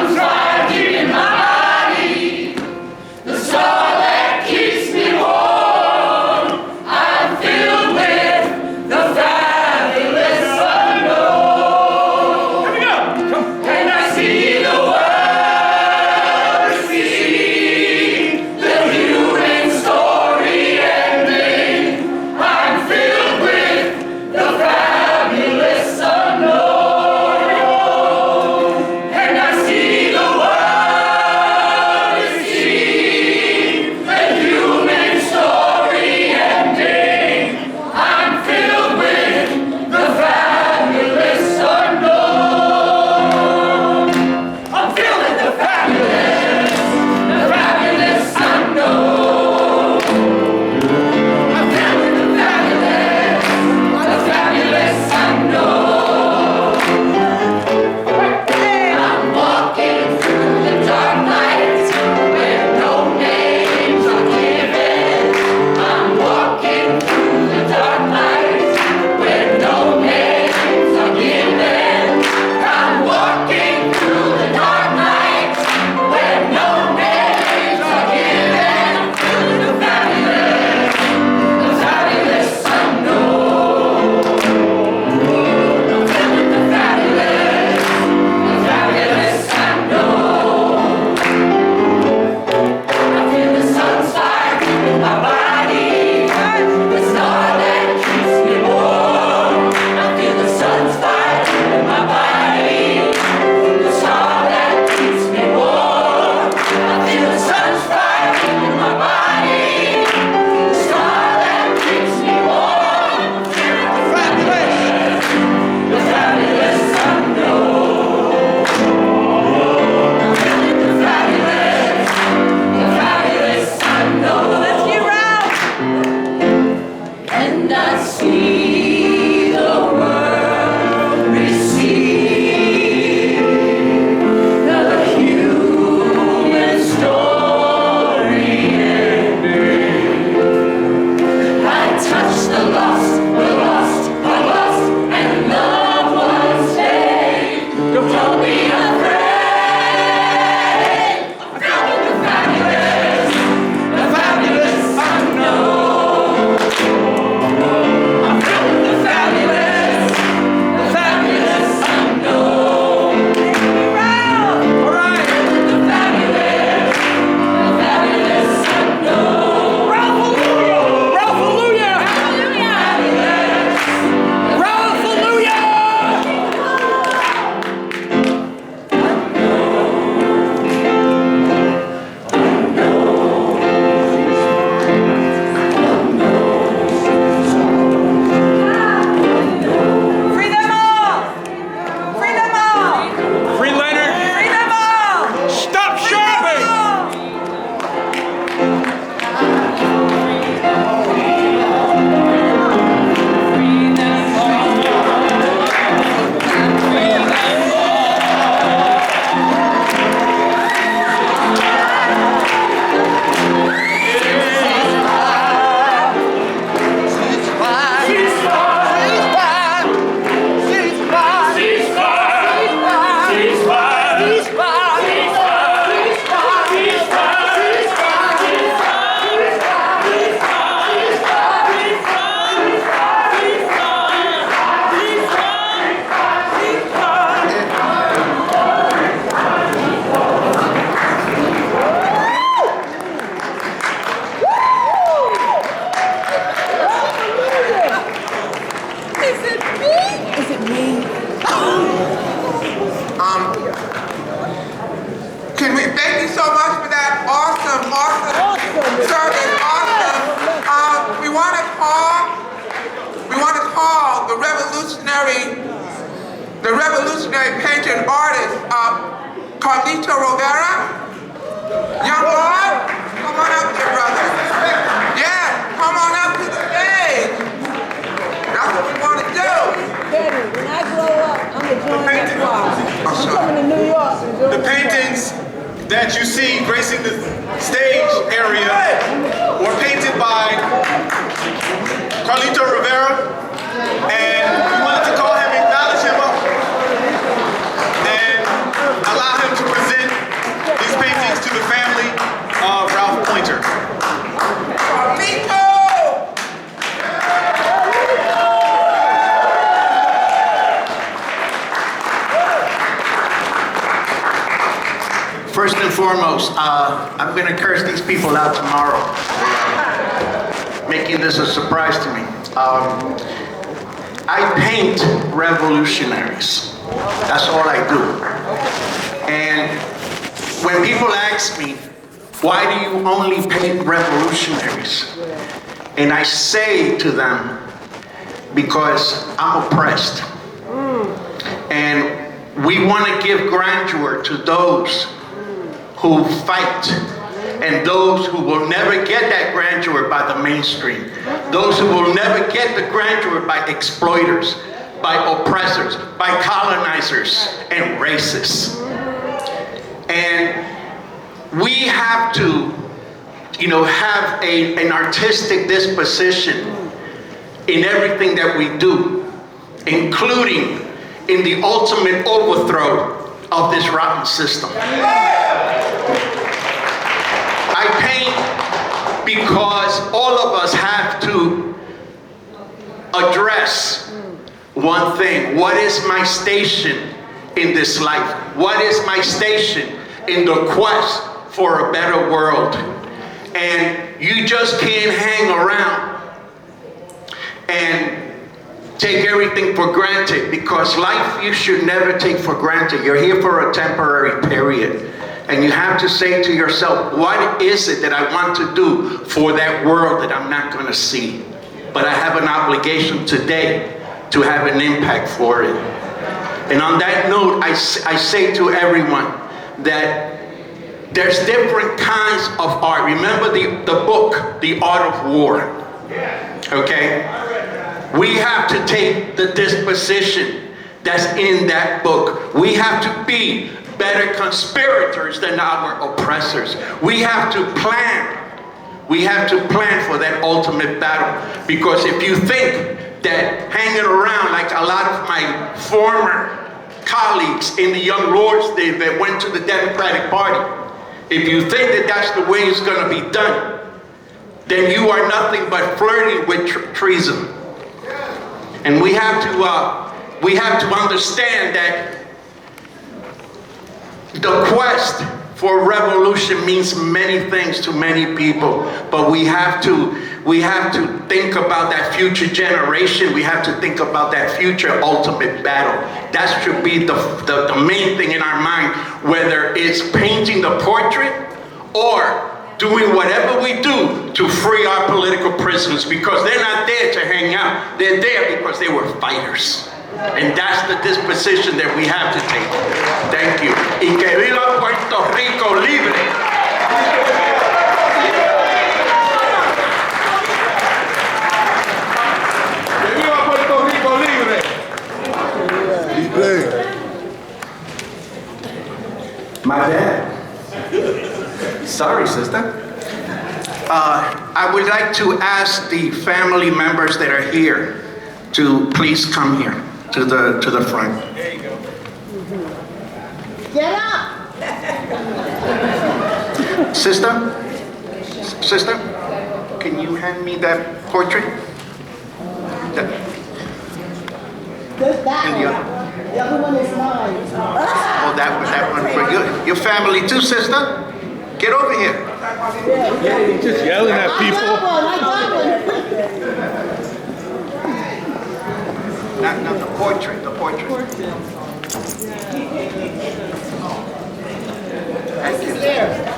Is it me? Can we thank you so much for that awesome service, awesome. We want to call the revolutionary painting artist, Carlito Rivera. Young boy, come on up here, brother. Yeah, come on up to the stage. That's what we want to do. Daddy, when I grow up, I'm gonna join that choir. I'm coming to New York. The paintings that you see gracing the stage area were painted by Carlito Rivera, and we wanted to call him, acknowledge him up, and allow him to present these paintings to the family of Ralph Poynter. Carlito! First and foremost, I'm going to curse these people out tomorrow, making this a surprise to me. I paint revolutionaries. That's all I do. And when people ask me, why do you only paint revolutionaries? And I say to them, because I'm oppressed. And we want to give grandeur to those who fight, and those who will never get that grandeur by the mainstream, those who will never get the grandeur by exploiters, by oppressors, by colonizers and racists. And we have to, have an artistic disposition in everything that we do, including in the ultimate overthrow of this rotten system. I paint because all of us have to address one thing. What is my station in this life? What is my station in the quest for a better world? And you just can't hang around and take everything for granted, because life you should never take for granted. You're here for a temporary period. And you have to say to yourself, what is it that I want to do for that world that I'm not going to see? But I have an obligation today to have an impact for it. And on that note, I say to everyone that there's different kinds of art. Remember the book, The Art of War. Okay? We have to take the disposition that's in that book. We have to be better conspirators than our oppressors. We have to plan. We have to plan for that ultimate battle. Because if you think that hanging around like a lot of my former colleagues in the Young Lords that went to the Democratic Party, if you think that that's the way it's going to be done, then you are nothing but flirting with treason. And we have to understand that the quest for revolution means many things to many people, but we have to think about that future generation. We have to think about that future ultimate battle. That should be the main thing in our mind, whether it's painting the portrait or doing whatever we do to free our political prisoners, because they're not there to hang out. They're there because they were fighters. And that's the disposition that we have to take. Thank you. Y que viva Puerto Rico libre. Que viva Puerto Rico libre. My dad. Sorry, sister. I would like to ask the family members that are here to please come here to the front. There you go. Get up! Sister, can you hand me that portrait? That one. The other one is mine. Oh, that one for you. Your family too, sister. Get over here. Yeah, he's just yelling at people. I got one. Not the portrait, the portrait. This is there.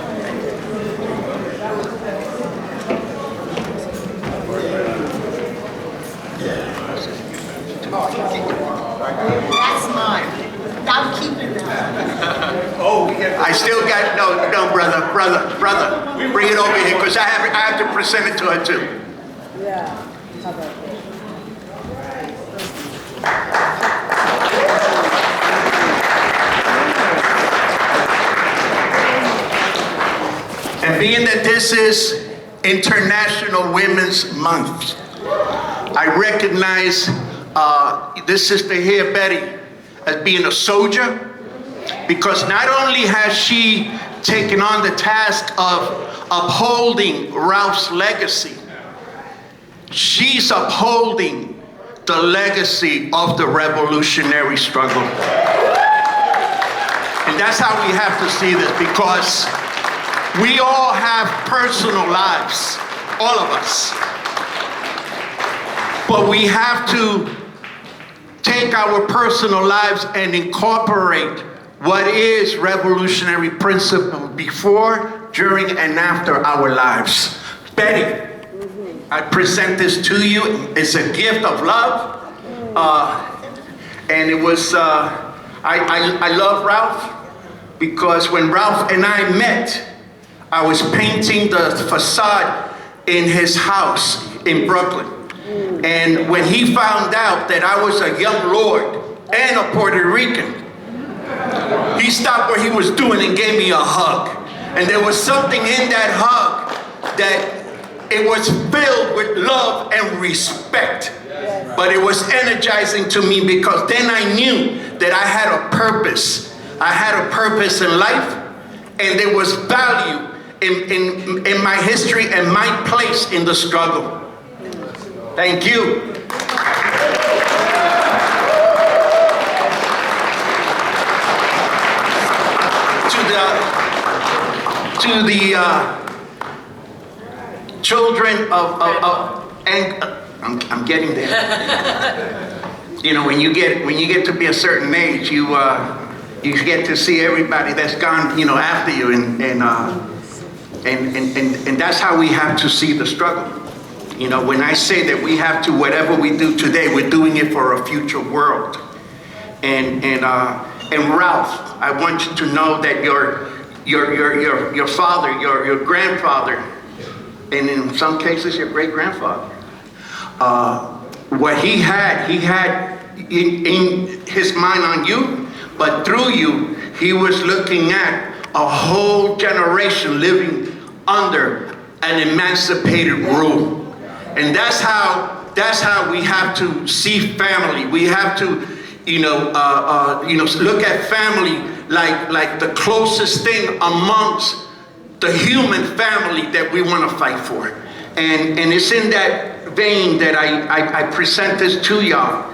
That's mine. I'm keeping that. I still got, no, brother. Bring it over here, because I have to present it to her too. Yeah. How about that? And being that this is International Women's Month, I recognize this sister here, Betty, as being a soldier, because not only has she taken on the task of upholding Ralph's legacy, she's upholding the legacy of the revolutionary struggle. And that's how we have to see this, because we all have personal lives, all of us. But we have to take our personal lives and incorporate what is revolutionary principle before, during, and after our lives. Betty, I present this to you. It's a gift of love. And it was, I love Ralph, because when Ralph and I met, I was painting the facade in his house in Brooklyn. And when he found out that I was a young lord and a Puerto Rican, he stopped what he was doing and gave me a hug. And there was something in that hug that it was filled with love and respect. But it was energizing to me, because then I knew that I had a purpose. I had a purpose in life, and there was value in my history and my place in the struggle. Thank you. To the children and I'm getting there. You know, when you get to be a certain age, you get to see everybody that's gone, you know, after you, and that's how we have to see the struggle. You know, when I say that we have to, whatever we do today, we're doing it for a future world. And Ralph, I want you to know that your father, your grandfather, and in some cases your great-grandfather, what he had in his mind on you, but through you, he was looking at a whole generation living under an emancipated rule. And that's how we have to see family. We have to, look at family like the closest thing amongst the human family that we want to fight for. And it's in that vein that I present this to y'all.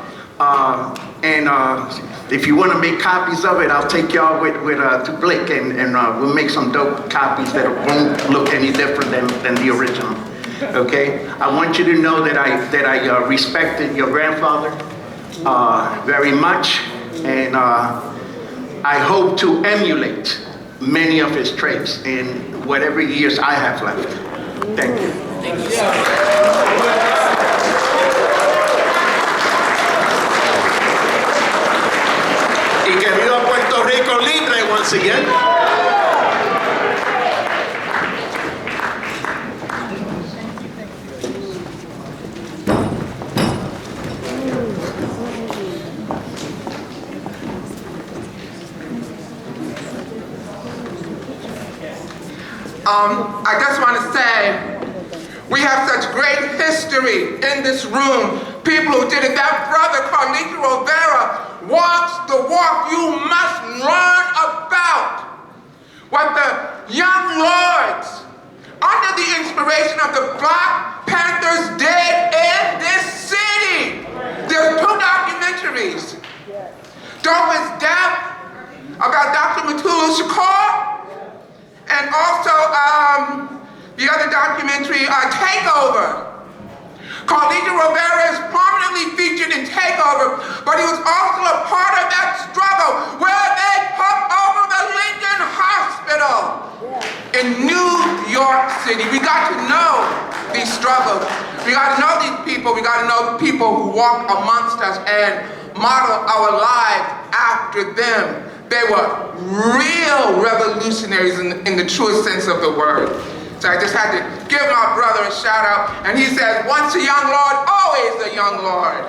If you want to make copies of it, I'll take y'all to Blick, and we'll make some dope copies that won't look any different than the original. Okay? I want you to know that I respected your grandfather very much, and I hope to emulate many of his traits in whatever years I have left. Thank you. Thank you, sir. Y que viva Puerto Rico libre once again. I just want to say, we have such great history in this room. People who did it. That brother, Carlito Rivera, walks the walk you must learn about. What the young lords, under the inspiration of the Black Panthers, did in this city. There's 2 documentaries. Dope is Death, about Dr. Mutulu Shakur, and also the other documentary, Takeover. Carlito Rivera is prominently featured in Takeover, but he was also a part of that struggle where they took over the Lincoln Hospital in New York City. We got to know these struggles. We got to know these people. We got to know the people who walk amongst us and model our lives after them. They were real revolutionaries in the truest sense of the word. So I just had to give my brother a shout out. And he says, once a young Lord, always a young Lord.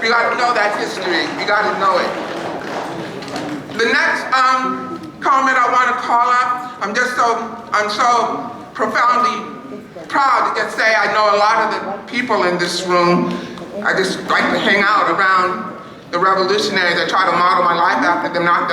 We got to know that history. We got to know it. The next comment I want to call up, I'm so profoundly proud to just say I know a lot of the people in this room. I just like to hang out around the revolutionaries. I try to model my life after them, not that